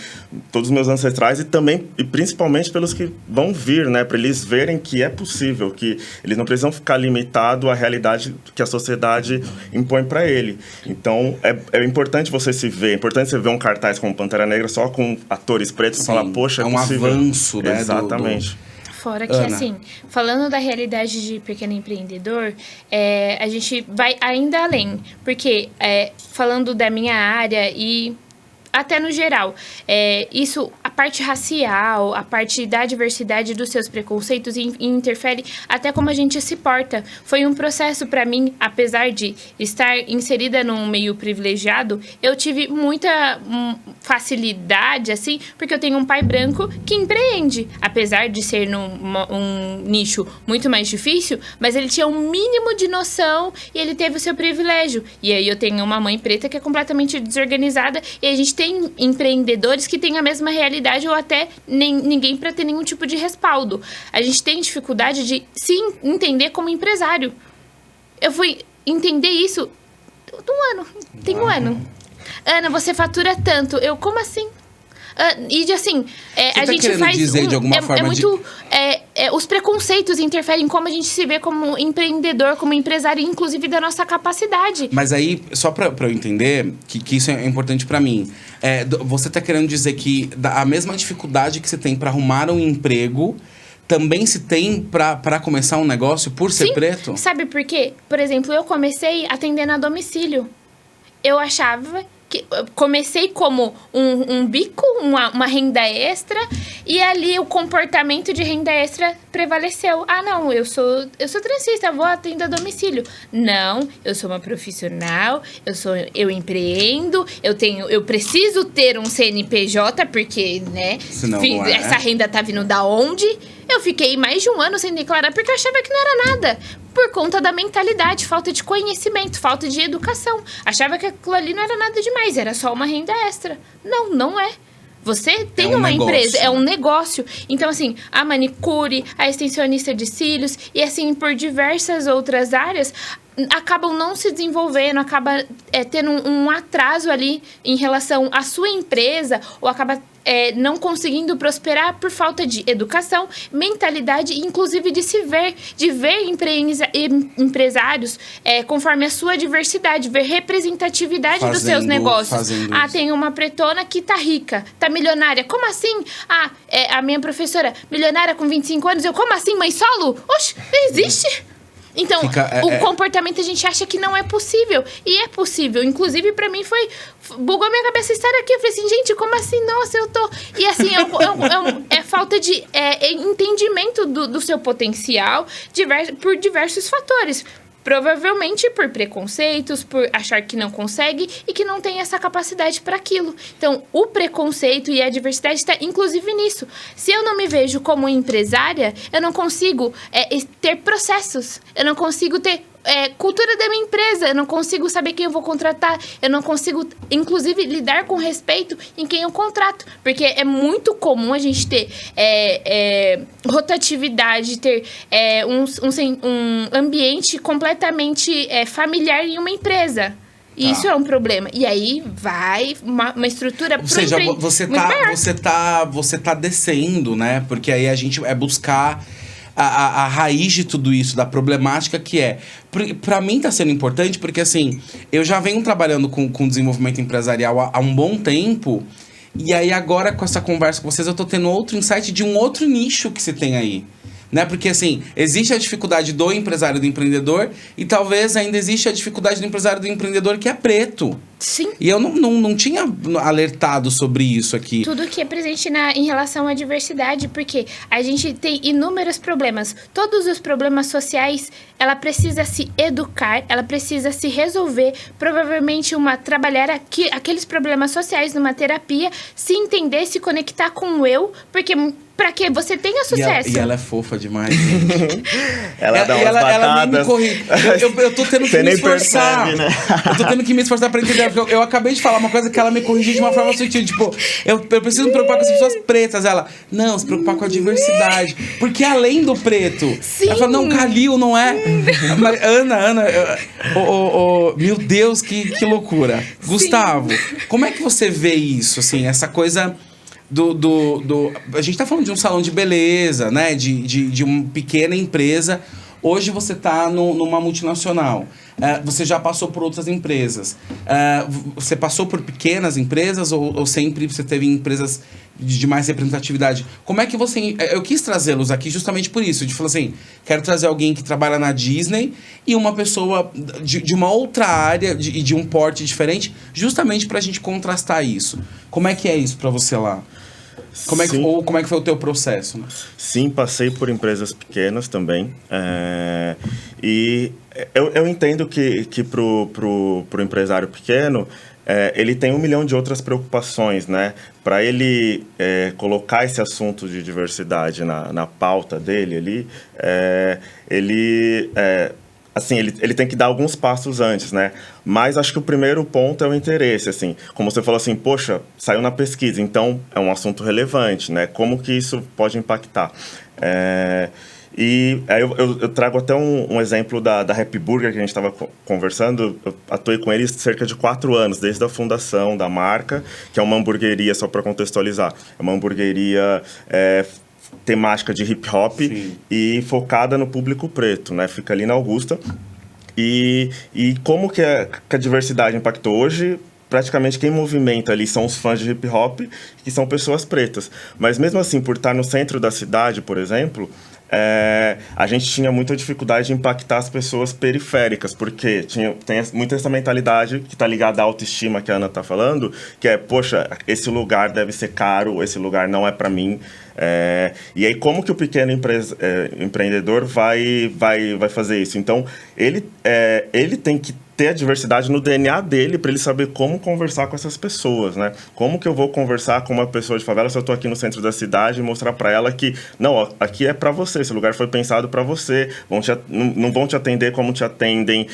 todos os meus ancestrais e principalmente pelos que vão vir, né, para eles verem que é possível, que eles não precisam ficar limitados à realidade que a sociedade impõe para ele. Então, é importante você se ver, é importante você ver um cartaz como Pantera Negra só com atores pretos e falar, poxa, é possível. É um avanço, né? Exatamente. Fora que, assim, falando da realidade de pequeno empreendedor, a gente vai ainda além. Porque, falando da minha área e até no geral, isso, a parte racial, a parte da diversidade dos seus preconceitos interfere até como a gente se porta. Foi um processo para mim, apesar de estar inserida num meio privilegiado, eu tive muita facilidade, assim, porque eu tenho um pai branco que empreende. Apesar de ser um nicho muito mais difícil, mas ele tinha um mínimo de noção e ele teve o seu privilégio. E aí eu tenho uma mãe preta que é completamente desorganizada e a gente tem empreendedores que têm a mesma realidade ou até ninguém para ter nenhum tipo de respaldo. A gente tem dificuldade de se entender como empresário. Eu fui entender isso tem um ano. Ana, você fatura tanto. Eu, como assim? E assim, a gente faz... dizer de alguma forma muito... os preconceitos interferem em como a gente se vê como empreendedor, como empresário, inclusive da nossa capacidade. Mas aí, só pra eu entender, que isso é importante pra mim, você tá querendo dizer que a mesma dificuldade que você tem pra arrumar um emprego, também se tem pra começar um negócio por ser preto? Sabe por quê? Por exemplo, eu comecei atendendo a domicílio. Eu achava... comecei como um bico, uma renda extra, e ali o comportamento de renda extra prevaleceu. Não, eu sou transista, vou atender a domicílio. Não, eu sou uma profissional, eu empreendo, eu preciso ter um CNPJ, porque, né, essa renda tá vindo da onde? Eu fiquei mais de um ano sem declarar, porque eu achava que não era nada. Por conta da mentalidade, falta de conhecimento, falta de educação. Achava que aquilo ali não era nada demais, era só uma renda extra. Não é. Você tem uma empresa, é um negócio. Então, assim, a manicure, a extensionista de cílios e, assim, por diversas outras áreas, acabam não se desenvolvendo, acaba tendo um atraso ali em relação à sua empresa, ou acaba não conseguindo prosperar por falta de educação, mentalidade e, inclusive, de ver empresários conforme a sua diversidade, ver representatividade dos seus negócios. Tem uma pretona que tá rica, tá milionária. Como assim? A minha professora milionária com 25 anos, como assim, mãe solo? Oxe, existe! Então, o comportamento a gente acha que não é possível. E é possível. Inclusive, pra mim, bugou a minha cabeça estar aqui. Eu falei assim, gente, como assim? Nossa, eu tô... E assim, é falta de entendimento do seu potencial por diversos fatores. Provavelmente por preconceitos, por achar que não consegue e que não tem essa capacidade para aquilo. Então, o preconceito e a diversidade está inclusive nisso. Se eu não me vejo como empresária, eu não consigo ter processos, eu não consigo ter cultura da minha empresa, eu não consigo saber quem eu vou contratar, eu não consigo, inclusive, lidar com respeito em quem eu contrato, porque é muito comum a gente ter rotatividade, ter um ambiente completamente familiar em uma empresa. E isso é um problema. E aí vai uma estrutura... Ou seja, você tá descendo, né? Porque aí a gente buscar... A raiz de tudo isso, da problemática que é. Pra mim tá sendo importante porque, assim, eu já venho trabalhando com desenvolvimento empresarial há um bom tempo. E aí agora, com essa conversa com vocês, eu tô tendo outro insight de um outro nicho que se tem aí. Né? Porque, assim, existe a dificuldade do empresário, do empreendedor, e talvez ainda existe a dificuldade do empresário, do empreendedor que é preto. Sim. E eu não tinha alertado sobre isso aqui. Tudo que é presente em relação à diversidade, porque a gente tem inúmeros problemas. Todos os problemas sociais, ela precisa se educar, ela precisa se resolver. Provavelmente trabalhar aqueles problemas sociais numa terapia, se entender, se conectar com o eu, porque... Pra que você tenha sucesso. E ela é fofa demais, gente. Ela dá umas batadas. Ela me corrige. Eu tô tendo que me esforçar. Percebe, né? Eu tô tendo que me esforçar pra entender. Porque eu acabei de falar uma coisa que ela me corrigiu de uma forma sutil. Tipo, eu preciso me preocupar com as pessoas pretas. Ela, não, se preocupar com a diversidade. Porque além do preto. Sim. Ela fala, não, Calil, não é? Mas, Ana, meu Deus, que loucura. Sim. Gustavo, como é que você vê isso, assim, essa coisa... A gente tá falando de um salão de beleza, né? De uma pequena empresa. Hoje você tá numa multinacional. Você já passou por outras empresas. Você passou por pequenas empresas ou sempre você teve empresas de mais representatividade? Como é que você... Eu quis trazê-los aqui justamente por isso. De falar assim, quero trazer alguém que trabalha na Disney e uma pessoa de uma outra área e de um porte diferente, justamente pra gente contrastar isso. Como é que é isso pra você lá? Como é que foi o teu processo? Né? Sim, passei por empresas pequenas também. E eu entendo que pro empresário pequeno, ele tem 1 milhão de outras preocupações, né? Para ele colocar esse assunto de diversidade na pauta dele ali, assim, ele tem que dar alguns passos antes, né? Mas acho que o primeiro ponto é o interesse, assim. Como você falou assim, poxa, saiu na pesquisa, então é um assunto relevante, né? Como que isso pode impactar? E aí eu trago até um exemplo da Happy Burger que a gente estava conversando. Eu atuei com eles cerca de 4 anos, desde a fundação da marca, que é uma hamburgueria, só para contextualizar, é uma hamburgueria... temática de hip hop. Sim. E focada no público preto, né? Fica ali na Augusta. E como que a diversidade impactou hoje? Praticamente quem movimenta ali são os fãs de hip hop, que são pessoas pretas. Mas mesmo assim, por estar no centro da cidade, por exemplo, a gente tinha muita dificuldade de impactar as pessoas periféricas, porque tem muito essa mentalidade que está ligada à autoestima que a Ana está falando, que é, poxa, esse lugar deve ser caro, esse lugar não é para mim. E aí, como que o pequeno empreendedor vai fazer isso? Então, ele tem que ter a diversidade no DNA dele, para ele saber como conversar com essas pessoas, né? Como que eu vou conversar com uma pessoa de favela se eu tô aqui no centro da cidade e mostrar para ela que, não, ó, aqui é para você, esse lugar foi pensado para você, não vão te atender como te atendem,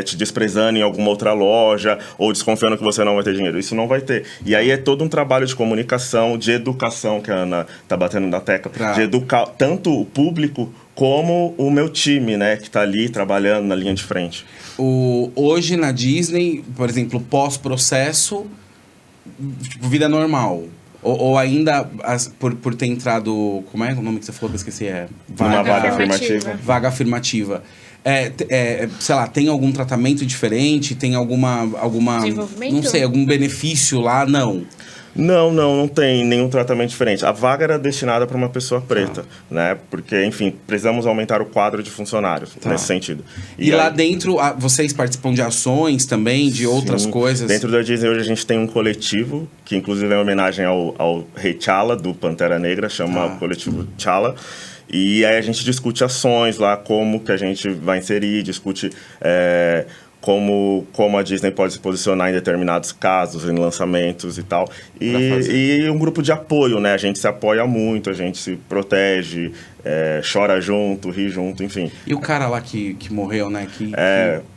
te desprezando em alguma outra loja, ou desconfiando que você não vai ter dinheiro. Isso não vai ter. E aí é todo um trabalho de comunicação, de educação, que a Ana tá batendo na tecla, de educar tanto o público como o meu time, né, que tá ali trabalhando na linha de frente. Hoje na Disney, por exemplo, pós-processo, tipo, vida normal. Ou ainda, por ter entrado... Como é o nome que você falou que eu esqueci? Uma vaga afirmativa. Vaga afirmativa. Sei lá, tem algum tratamento diferente? Tem alguma desenvolvimento? Não sei, algum benefício lá? Não. Não tem nenhum tratamento diferente. A vaga era destinada para uma pessoa preta, né? Porque, enfim, precisamos aumentar o quadro de funcionários nesse sentido. E lá dentro, vocês participam de ações também, de outras coisas? Dentro da Disney hoje a gente tem um coletivo, que inclusive é uma homenagem ao Rei T'Challa, do Pantera Negra, chama o coletivo T'Challa. E aí a gente discute ações lá, como que a gente vai inserir, discute... Como a Disney pode se posicionar em determinados casos, em lançamentos e tal. E um grupo de apoio, né? A gente se apoia muito, a gente se protege, chora junto, ri junto, enfim. E o cara lá que morreu, né?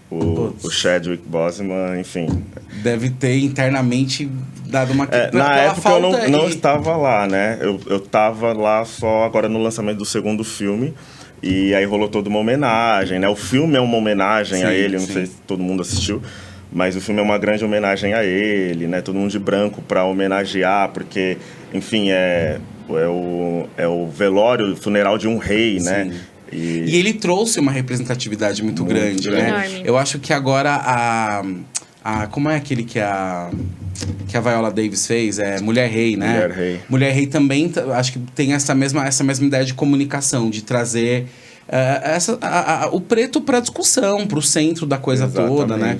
O Chadwick Boseman, enfim. Deve ter internamente dado uma... na época eu não estava lá, né? Eu estava lá só agora no lançamento do segundo filme. E aí rolou toda uma homenagem, né? O filme é uma homenagem a ele, não sei se todo mundo assistiu, mas o filme é uma grande homenagem a ele, né? Todo mundo de branco para homenagear, porque, enfim, é o velório, o funeral de um rei, né? E ele trouxe uma representatividade muito grande, né? Enorme. Eu acho que agora como é aquele que a Viola Davis fez? Mulher Rei, né? Mulher Rei. Mulher Rei também, acho que tem essa mesma ideia de comunicação, de trazer o preto para discussão, para o centro da coisa toda, né?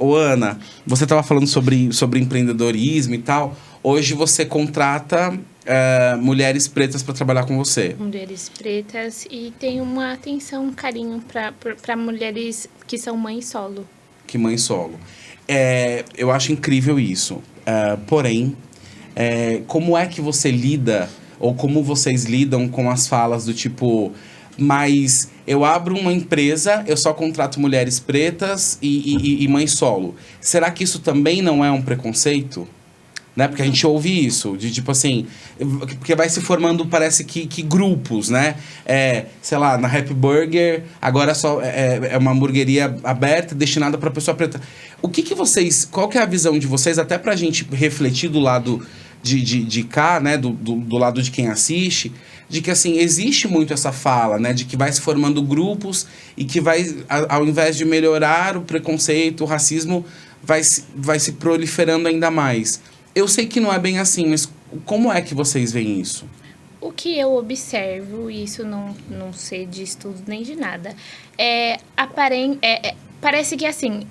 Ana, você estava falando sobre empreendedorismo e tal. Hoje você contrata mulheres pretas para trabalhar com você. Mulheres pretas e tem uma atenção, um carinho para mulheres que são mães solo. Mãe solo. Eu acho incrível isso. Porém, como é que você lida, ou como vocês lidam com as falas do tipo... Mas eu abro uma empresa, eu só contrato mulheres pretas e mãe solo. Será que isso também não é um preconceito? Né? Porque a gente ouve isso, de tipo assim... Porque vai se formando, parece que grupos, né? Sei lá, na Happy Burger, agora só é uma hamburgueria aberta, destinada para pessoa preta. O que vocês... Qual que é a visão de vocês, até pra gente refletir do lado de cá, né? Do lado de quem assiste, de que, assim, existe muito essa fala, né? De que vai se formando grupos e que vai, ao invés de melhorar o preconceito, o racismo, vai se proliferando ainda mais. Eu sei que não é bem assim, mas como é que vocês veem isso? O que eu observo, e isso não sei de estudo nem de nada, parece que assim,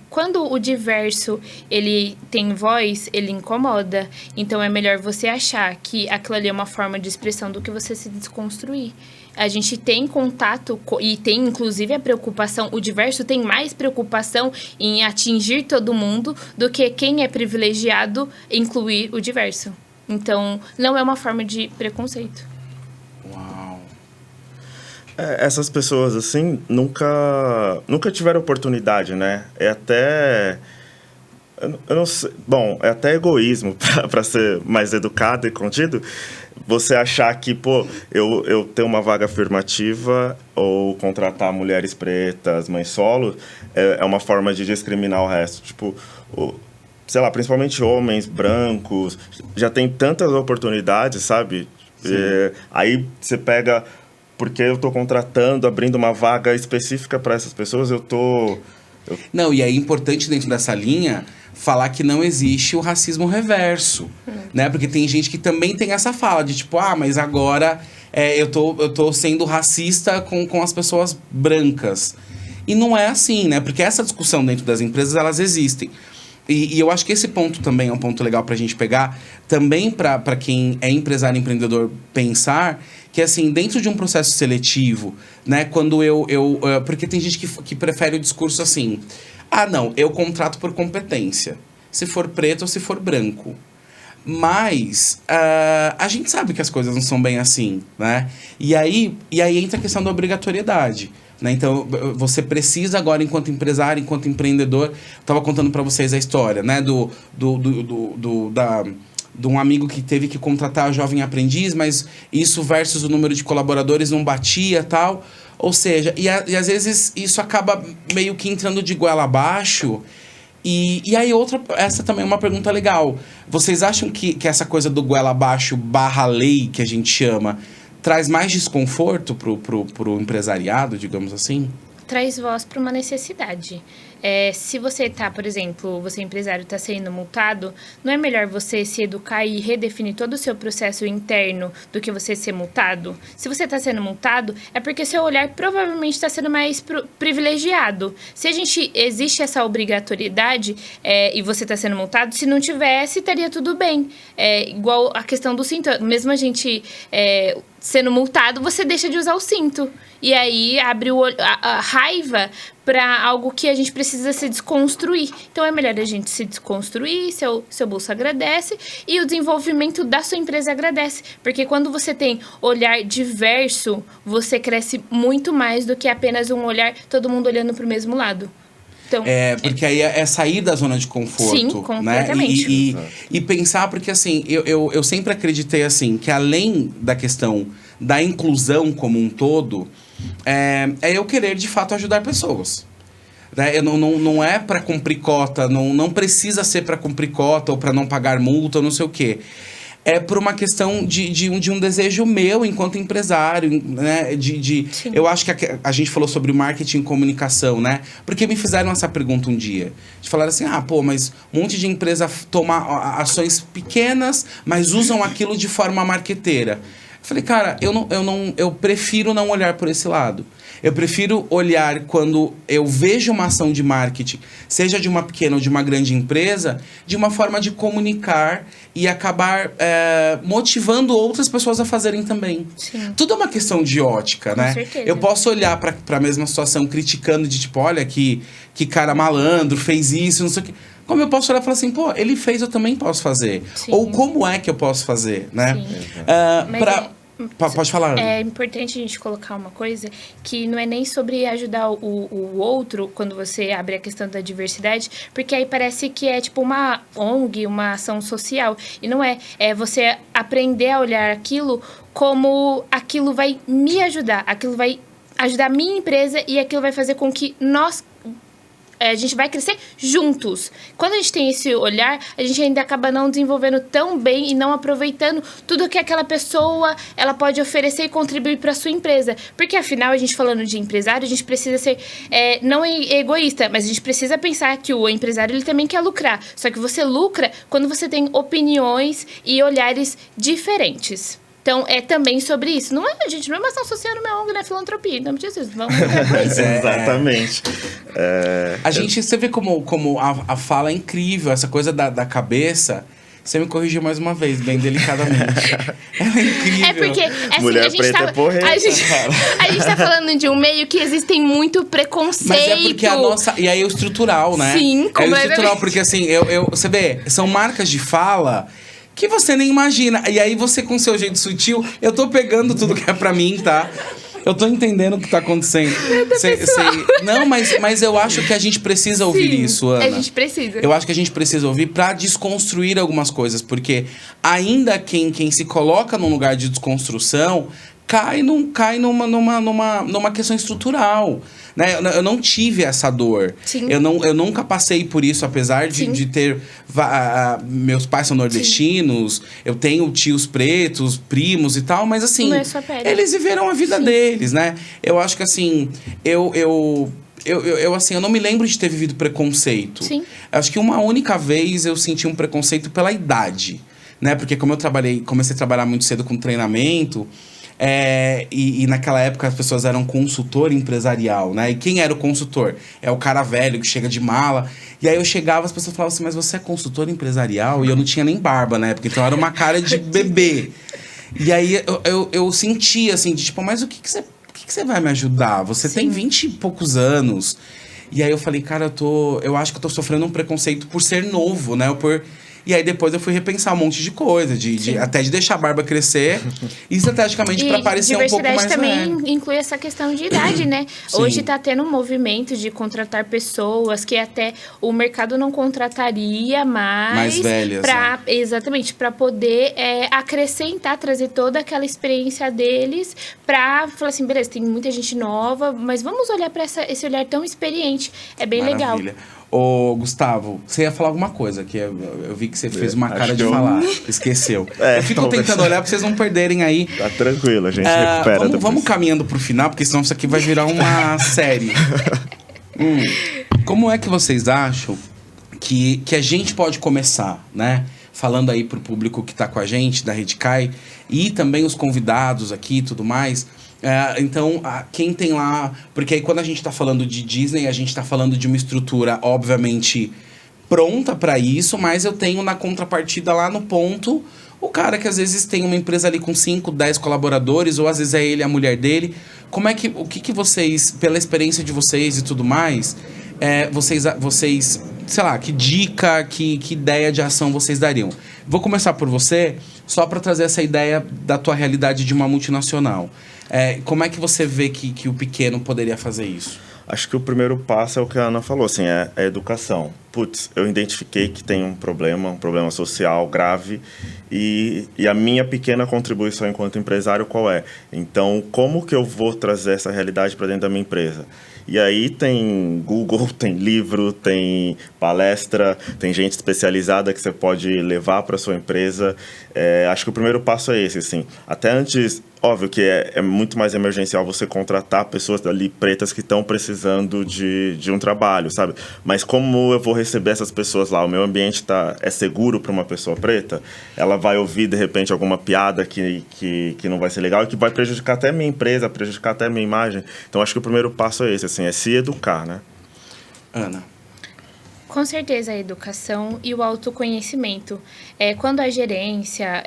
quando o diverso ele tem voz, ele incomoda. Então é melhor você achar que aquilo ali é uma forma de expressão do que você se desconstruir. A gente tem contato e tem, inclusive, a preocupação. O diverso tem mais preocupação em atingir todo mundo do que quem é privilegiado incluir o diverso. Então, não é uma forma de preconceito. Uau! Essas pessoas, assim, nunca tiveram oportunidade, né? Eu não sei. Bom, é até egoísmo, para ser mais educado e contido, você achar que, eu ter uma vaga afirmativa ou contratar mulheres pretas, mães solo, é uma forma de discriminar o resto. Tipo, sei lá, principalmente homens brancos, já tem tantas oportunidades, sabe? Aí você pega... Porque eu estou contratando, abrindo uma vaga específica para essas pessoas, Não, e é importante dentro dessa linha falar que não existe o racismo reverso, né? Porque tem gente que também tem essa fala de tipo, mas agora eu tô sendo racista com as pessoas brancas. E não é assim, né? Porque essa discussão dentro das empresas, elas existem. E eu acho que esse ponto também é um ponto legal pra gente pegar, também pra quem é empresário empreendedor pensar, que assim, dentro de um processo seletivo, né, quando porque tem gente que prefere o discurso assim, não, eu contrato por competência, se for preto ou se for branco. Mas a gente sabe que as coisas não são bem assim, né? E aí entra a questão da obrigatoriedade. Né? Então, você precisa agora, enquanto empresário, enquanto empreendedor... Estava contando para vocês a história, né? De um amigo que teve que contratar a jovem aprendiz, mas isso versus o número de colaboradores não batia, tal. Ou seja, e às vezes isso acaba meio que entrando de goela abaixo. E aí essa também é uma pergunta legal. Vocês acham que essa coisa do goela abaixo / lei, que a gente chama... traz mais desconforto pro empresariado, digamos assim? Traz voz para uma necessidade. Se você por exemplo, você empresário está sendo multado, não é melhor você se educar e redefinir todo o seu processo interno do que você ser multado? Se você está sendo multado, é porque seu olhar provavelmente está sendo mais privilegiado. Se existe essa obrigatoriedade e você está sendo multado, se não tivesse, estaria tudo bem. Igual a questão do cinto. Mesmo a gente sendo multado, você deixa de usar o cinto. E aí abre a raiva para algo que a gente precisa se desconstruir. Então é melhor a gente se desconstruir, seu bolso agradece e o desenvolvimento da sua empresa agradece. Porque quando você tem olhar diverso, você cresce muito mais do que apenas um olhar, todo mundo olhando para o mesmo lado. Então, porque aí é sair da zona de conforto. Sim, completamente. Né? E pensar, porque assim, eu sempre acreditei assim, que além da questão da inclusão como um todo, é eu querer de fato ajudar pessoas. Né? Não é para cumprir cota, não precisa ser para cumprir cota ou para não pagar multa ou não sei o quê. É por uma questão de um desejo meu enquanto empresário, né? Eu acho que a gente falou sobre marketing e comunicação, né? Porque me fizeram essa pergunta um dia. De falaram assim, mas um monte de empresa toma ações pequenas, mas usam aquilo de forma marqueteira. Eu falei, cara, eu prefiro não olhar por esse lado. Eu prefiro olhar quando eu vejo uma ação de marketing, seja de uma pequena ou de uma grande empresa, de uma forma de comunicar e acabar motivando outras pessoas a fazerem também. Sim. Tudo é uma questão de ótica, né? Com certeza. Eu posso olhar para a mesma situação criticando de tipo, olha que cara malandro, fez isso, não sei o quê. Como eu posso olhar e falar assim, ele fez, eu também posso fazer. Sim. Ou como é que eu posso fazer, né? Pode falar, Ana. É importante a gente colocar uma coisa que não é nem sobre ajudar o outro quando você abre a questão da diversidade, porque aí parece que é tipo uma ONG, uma ação social. E não é. É você aprender a olhar aquilo como aquilo vai me ajudar, aquilo vai ajudar a minha empresa e aquilo vai fazer com que a gente vai crescer juntos. Quando a gente tem esse olhar, a gente ainda acaba não desenvolvendo tão bem e não aproveitando tudo que aquela pessoa ela pode oferecer e contribuir para a sua empresa. Porque, afinal, a gente falando de empresário, a gente precisa ser não egoísta, mas a gente precisa pensar que o empresário ele também quer lucrar. Só que você lucra quando você tem opiniões e olhares diferentes. Então, é também sobre isso. Não é, gente, não é uma ação social, não é ONG, não é filantropia. Então, Jesus, vamos com isso. Exatamente. Você vê como a fala é incrível, essa coisa da cabeça. Você me corrigiu mais uma vez, bem delicadamente. Ela é incrível. É porque, assim, Mulher a gente preta é porreta. a gente tá falando de um meio que existem muito preconceito. Mas é porque a nossa... E aí é o estrutural, né? Sim, completamente. É o estrutural, porque assim, você vê, são marcas de fala que você nem imagina. E aí você, com seu jeito sutil, eu tô pegando tudo que é pra mim, tá? Eu tô entendendo o que tá acontecendo. Não, mas eu acho que a gente precisa ouvir isso, Ana. A gente precisa. Eu acho que a gente precisa ouvir pra desconstruir algumas coisas. Porque ainda quem se coloca num lugar de desconstrução cai numa questão estrutural. Né? Eu não tive essa dor. Sim. Eu nunca passei por isso, apesar de ter... meus pais são nordestinos, sim. Eu tenho tios pretos, primos e tal, mas assim... Não é sua pele. Eles viveram a vida, sim, deles, né? Eu acho que assim... Eu não me lembro de ter vivido preconceito. Sim. Acho que uma única vez eu senti um preconceito pela idade. Né? Porque como eu comecei a trabalhar muito cedo com treinamento... E naquela época as pessoas eram consultor empresarial, né? E quem era o consultor? É o cara velho que chega de mala. E aí eu chegava, as pessoas falavam assim, mas você é consultor empresarial? E eu não tinha nem barba na época, então era uma cara de bebê. E aí eu sentia assim, de tipo, mas o que você vai me ajudar? Você tem 20 e poucos anos. E aí eu falei, cara, eu acho que eu tô sofrendo um preconceito por ser novo, né? E aí depois eu fui repensar um monte de coisa, até de deixar a barba crescer, e estrategicamente para parecer um pouco mais velho. Diversidade também inclui essa questão de idade, né? Sim. Hoje tá tendo um movimento de contratar pessoas que até o mercado não contrataria mais velhas, né? Exatamente, para poder acrescentar, trazer toda aquela experiência deles para falar assim, beleza, tem muita gente nova, mas vamos olhar para esse olhar tão experiente. É bem legal. Ô, Gustavo, você ia falar alguma coisa, que eu vi que você fez uma cara de falar, esqueceu. Eu fico tentando olhar pra vocês não perderem aí. Tá tranquilo, a gente recupera depois. Vamos caminhando pro final, porque senão isso aqui vai virar uma série. Como é que vocês acham que a gente pode começar, né? Falando aí pro público que tá com a gente, da Redcai, e também os convidados aqui e tudo mais. Então, quem tem lá... Porque aí quando a gente tá falando de Disney, a gente tá falando de uma estrutura, obviamente, pronta para isso, mas eu tenho na contrapartida lá no ponto o cara que às vezes tem uma empresa ali com 5, 10 colaboradores, ou às vezes é ele, a mulher dele. O que vocês, pela experiência de vocês e tudo mais, vocês, sei lá, que dica, que ideia de ação vocês dariam? Vou começar por você, só para trazer essa ideia da tua realidade de uma multinacional. Como é que você vê que o pequeno poderia fazer isso? Acho que o primeiro passo é o que a Ana falou, assim, é a educação. Putz, eu identifiquei que tem um problema social grave e a minha pequena contribuição enquanto empresário qual é? Então, como que eu vou trazer essa realidade para dentro da minha empresa? E aí tem Google, tem livro, tem palestra, tem gente especializada que você pode levar para sua empresa. Acho que o primeiro passo é esse, assim. Até antes, óbvio que é muito mais emergencial você contratar pessoas ali pretas que estão precisando de um trabalho, sabe? Mas como eu vou receber essas pessoas lá? O meu ambiente é seguro para uma pessoa preta? Ela vai ouvir, de repente, alguma piada que não vai ser legal e que vai prejudicar até a minha empresa, prejudicar até a minha imagem. Então, acho que o primeiro passo é esse, assim, é se educar, né? Ana? Com certeza, a educação e o autoconhecimento. Quando a gerência...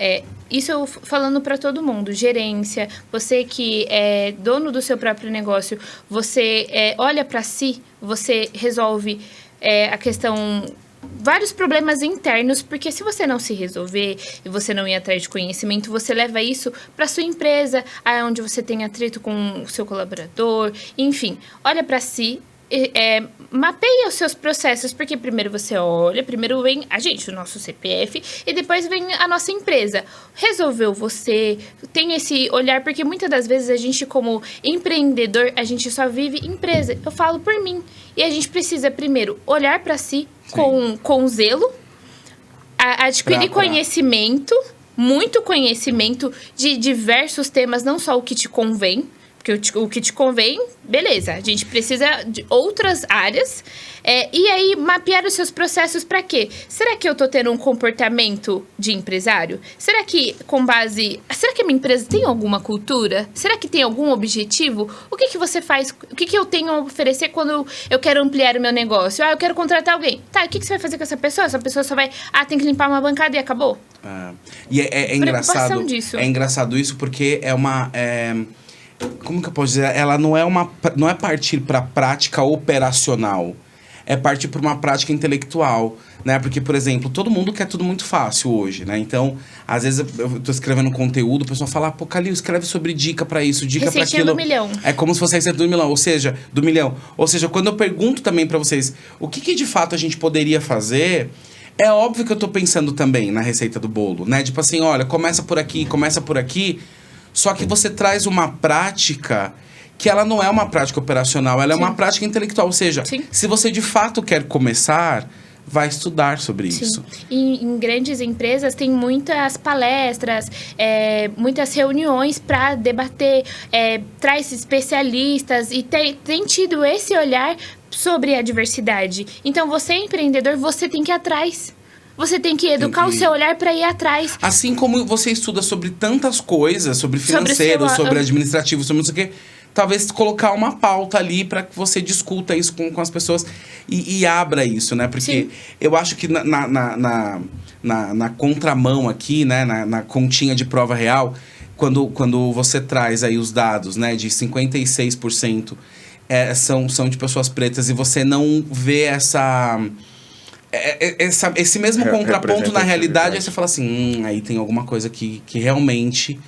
isso eu falando para todo mundo. Gerência, você que é dono do seu próprio negócio, você olha para si, você resolve a questão... vários problemas internos, porque se você não se resolver e você não ir atrás de conhecimento, você leva isso para sua empresa, onde você tem atrito com o seu colaborador, enfim, olha para si, mapeia os seus processos, porque primeiro você olha, primeiro vem a gente, o nosso CPF, e depois vem a nossa empresa. Resolveu você, tem esse olhar, porque muitas das vezes a gente como empreendedor, a gente só vive empresa. Eu falo por mim. E a gente precisa primeiro olhar para si com zelo, adquirir conhecimento, muito conhecimento de diversos temas, não só o que te convém, porque o que te convém, beleza. A gente precisa de outras áreas. E aí, mapear os seus processos para quê? Será que eu tô tendo um comportamento de empresário? Será que, será que a minha empresa tem alguma cultura? Será que tem algum objetivo? O que você faz? O que eu tenho a oferecer quando eu quero ampliar o meu negócio? Eu quero contratar alguém. Tá, o que você vai fazer com essa pessoa? Essa pessoa só vai... tem que limpar uma bancada e acabou? E é engraçado... disso. É engraçado isso porque é uma... como que eu posso dizer? Ela não é partir para a prática operacional. É partir para uma prática intelectual, né? Porque, por exemplo, todo mundo quer tudo muito fácil hoje, né? Então, às vezes eu tô escrevendo conteúdo, o pessoal fala, pô, Calil, escreve sobre dica para isso, dica para aquilo. Do milhão. É como se fosse a receita do milhão, ou seja, quando eu pergunto também para vocês, o que de fato a gente poderia fazer... É óbvio que eu tô pensando também na receita do bolo, né? Tipo assim, olha, começa por aqui, só que você traz uma prática que ela não é uma prática operacional, ela é uma prática intelectual. Ou seja, se você de fato quer começar, vai estudar sobre isso. Em grandes empresas tem muitas palestras, muitas reuniões para debater, traz especialistas e tem tido esse olhar sobre a diversidade. Então, você empreendedor, você tem que ir atrás. você tem que educar o seu olhar para ir atrás. Assim como você estuda sobre tantas coisas, sobre financeiro, sobre administrativo, sobre não sei o quê, talvez colocar uma pauta ali para que você discuta isso com as pessoas e abra isso, né? Porque eu acho que na contramão aqui, né? Na continha de prova real, quando você traz aí os dados, né? De 56% são de pessoas pretas e você não vê esse mesmo contraponto na realidade, aí você fala assim, aí tem alguma coisa que realmente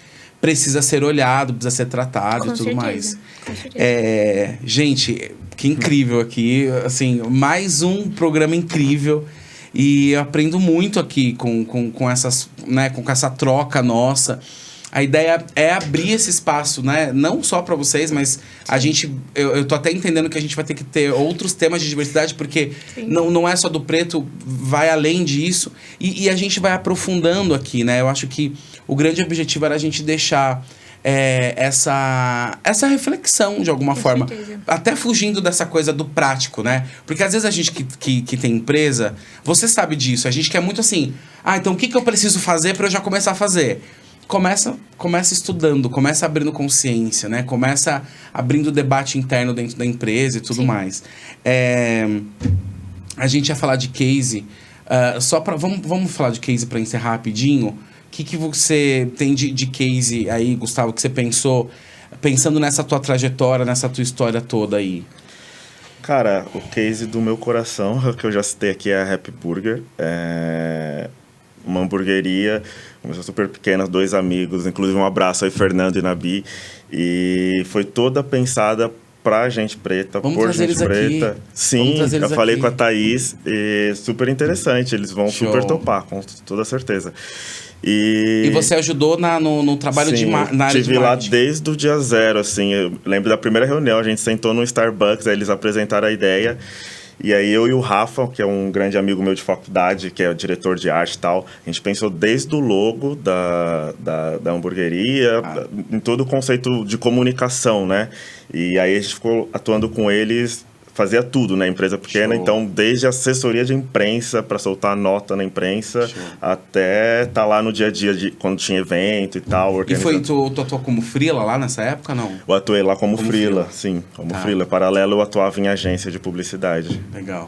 precisa ser olhado, precisa ser tratado e tudo mais. Com certeza. Gente, que incrível aqui, assim, mais um programa incrível e eu aprendo muito aqui com essas, né, com essa troca nossa. A ideia é abrir esse espaço, né? Não só para vocês, mas a gente... Eu tô até entendendo que a gente vai ter que ter outros temas de diversidade, porque não é só do preto, vai além disso. E a gente vai aprofundando aqui, né? Eu acho que o grande objetivo era a gente deixar essa reflexão, de alguma forma. Certeza. Até fugindo dessa coisa do prático, né? Porque às vezes a gente que tem empresa, você sabe disso. A gente quer muito assim... então o que eu preciso fazer para eu já começar a fazer? Começa estudando, começa abrindo consciência, né? Começa abrindo debate interno dentro da empresa e tudo mais. A gente ia falar de case. Vamos falar de case para encerrar rapidinho. O que você tem de case aí, Gustavo, que você pensando nessa tua trajetória, nessa tua história toda aí? Cara, o case do meu coração, que eu já citei aqui, é a Happy Burger. Uma hamburgueria, começou super pequena, 2 amigos, inclusive um abraço aí, Fernando e Nabi. E foi toda pensada pra gente preta, por gente preta. Aqui. Sim, eu falei com a Thaís e super interessante, eles vão super topar, com toda certeza. E você ajudou no trabalho na área de marketing? Estive lá desde o dia 0, assim. Eu lembro da primeira reunião, a gente sentou no Starbucks, aí eles apresentaram a ideia. E aí eu e o Rafa, que é um grande amigo meu de faculdade, que é o diretor de arte e tal, a gente pensou desde o logo da hamburgueria, em todo o conceito de comunicação, né? E aí a gente ficou atuando com eles, fazia tudo, né? Empresa pequena, então desde a assessoria de imprensa para soltar nota na imprensa, até tá lá no dia a dia quando tinha evento e tal. E tu atuou como freela lá nessa época, não? Eu atuei lá como freela, sim, como freela. Paralelo eu atuava em agência de publicidade. Legal.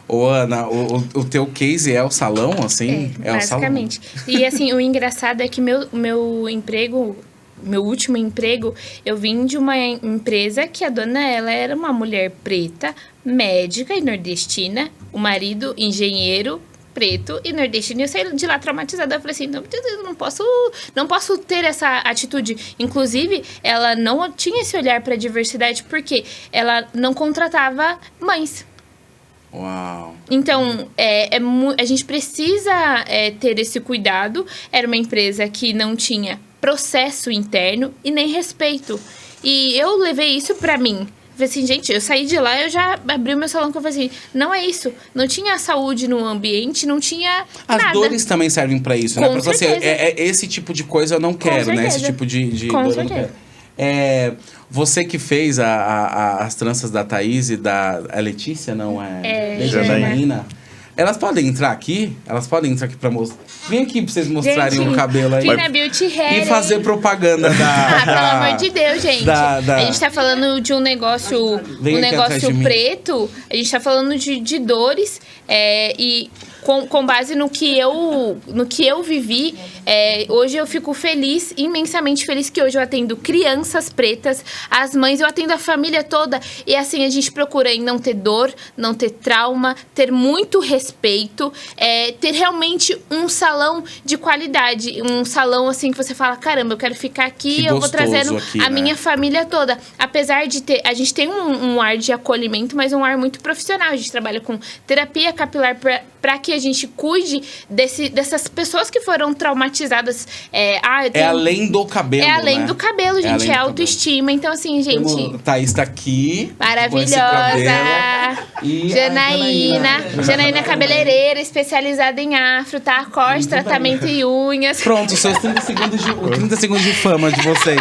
Ô, Ana, o teu case é o salão, assim? Basicamente. O salão. E assim, o engraçado é que meu emprego... Meu último emprego, eu vim de uma empresa que a dona ela era uma mulher preta, médica e nordestina, o marido engenheiro preto e nordestino. E eu saí de lá traumatizada. Eu falei assim, não posso ter essa atitude. Inclusive, ela não tinha esse olhar para a diversidade porque ela não contratava mães. Uau. Então, a gente precisa ter esse cuidado. Era uma empresa que não tinha processo interno e nem respeito. E eu levei isso pra mim. Falei assim, gente, eu saí de lá, eu já abri o meu salão, que eu falei assim, não é isso. Não tinha saúde no ambiente, não tinha nada. As dores também servem pra isso, né? Pra certeza. Assim, esse tipo de coisa eu não quero, né? Esse tipo de Com dor certeza. eu não quero. Você que fez as tranças da Thaís e da Letícia, não é? Janaína. Elas podem entrar aqui? Elas podem entrar aqui pra mostrar. Vem aqui pra vocês mostrarem o cabelo aí. Fina Beauty Hair. E fazer propaganda da... pelo amor de Deus, gente. A gente tá falando de um negócio preto. A gente tá falando de dores. E com base no que eu vivi, hoje eu fico feliz, imensamente feliz, que hoje eu atendo crianças pretas, as mães, eu atendo a família toda. E assim, a gente procura em não ter dor, não ter trauma, ter muito respeito, ter realmente um salão de qualidade. Um salão, assim, que você fala, caramba, eu quero ficar aqui, eu vou trazendo aqui, a minha família toda. Apesar de ter... A gente tem um ar de acolhimento, mas um ar muito profissional. A gente trabalha com terapia capilar para que a gente cuide dessas pessoas que foram traumatizadas. Além do cabelo, É além né? do cabelo, gente. É autoestima. Então, assim, gente... Thaís tá aqui. Maravilhosa. E Janaína cabeleireira, especializada em afro, tá? Corte, tratamento e unhas. Pronto, seus 30 segundos de fama de vocês.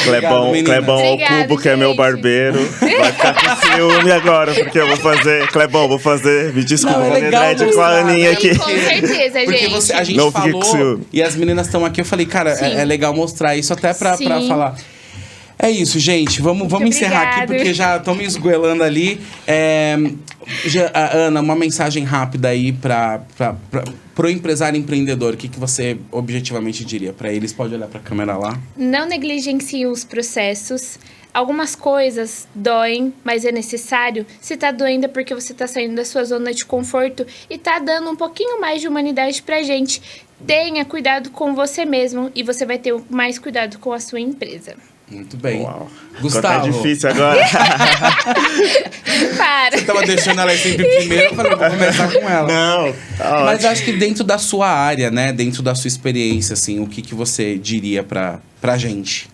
Clebão, meninas. Clebão ao Obrigada, cubo, que é meu gente. barbeiro. Vai ficar com ciúme agora, porque eu vou fazer. Clebão, vou fazer. Me desculpa, Não, é vou fazer legal dread com a mostrar, Aninha né? aqui. Sim, com certeza, Porque gente. a gente Não fique com falou ciúme. e as meninas estão aqui, eu falei, cara, Sim. é legal mostrar isso até pra Sim. falar. É isso, gente. Vamos encerrar aqui, obrigada. porque já estão me esgoelando ali. Ana, uma mensagem rápida aí pro empresário empreendedor. O que você objetivamente diria para eles? Pode olhar para a câmera lá. Não negligencie os processos. Algumas coisas doem, mas é necessário. Se tá doendo é porque você tá saindo da sua zona de conforto e tá dando um pouquinho mais de humanidade pra gente. Tenha cuidado com você mesmo e você vai ter mais cuidado com a sua empresa. Muito bem. Uau. Gustavo. Tá difícil agora. Para! Você tava deixando ela sempre primeiro, eu falei, vou começar com ela. Não, tá Mas ótimo. acho que dentro da sua área, né? Dentro da sua experiência, assim, o que você diria pra gente?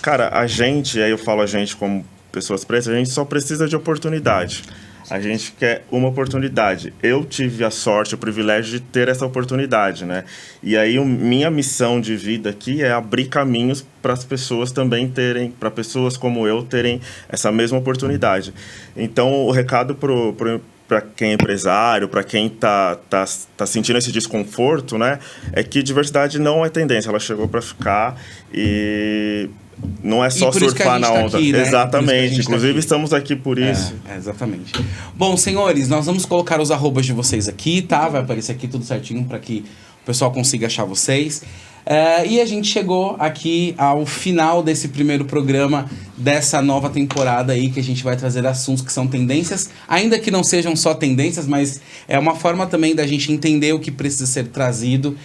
Cara, a gente, aí eu falo a gente como pessoas pretas, a gente só precisa de oportunidade. A gente quer uma oportunidade. Eu tive a sorte, o privilégio de ter essa oportunidade, né? E aí, minha missão de vida aqui é abrir caminhos para as pessoas também terem, para pessoas como eu terem essa mesma oportunidade. Então, o recado para quem é empresário, para quem tá sentindo esse desconforto, né? É que diversidade não é tendência, ela chegou para ficar e não é só por isso que a surfar gente na tá onda. aqui, né? Por isso que a Exatamente. gente tá Inclusive, aqui. estamos aqui por isso. Exatamente. Bom, senhores, nós vamos colocar os arrobas de vocês aqui, tá? Vai aparecer aqui tudo certinho para que o pessoal consiga achar vocês. E a gente chegou aqui ao final desse primeiro programa dessa nova temporada aí, que a gente vai trazer assuntos que são tendências, ainda que não sejam só tendências, mas é uma forma também da gente entender o que precisa ser trazido.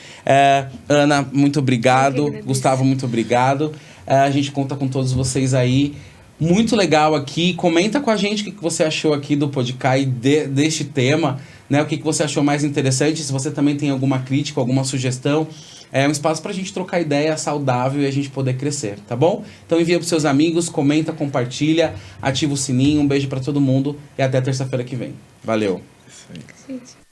Ana, muito obrigado. Gustavo, muito obrigado. A gente conta com todos vocês aí. Muito legal aqui. Comenta com a gente o que você achou aqui do podcast e deste tema, né? O que você achou mais interessante. Se você também tem alguma crítica, alguma sugestão. É um espaço pra gente trocar ideia saudável e a gente poder crescer, tá bom? Então envia pros seus amigos, comenta, compartilha, ativa o sininho. Um beijo pra todo mundo e até terça-feira que vem. Valeu! Gente.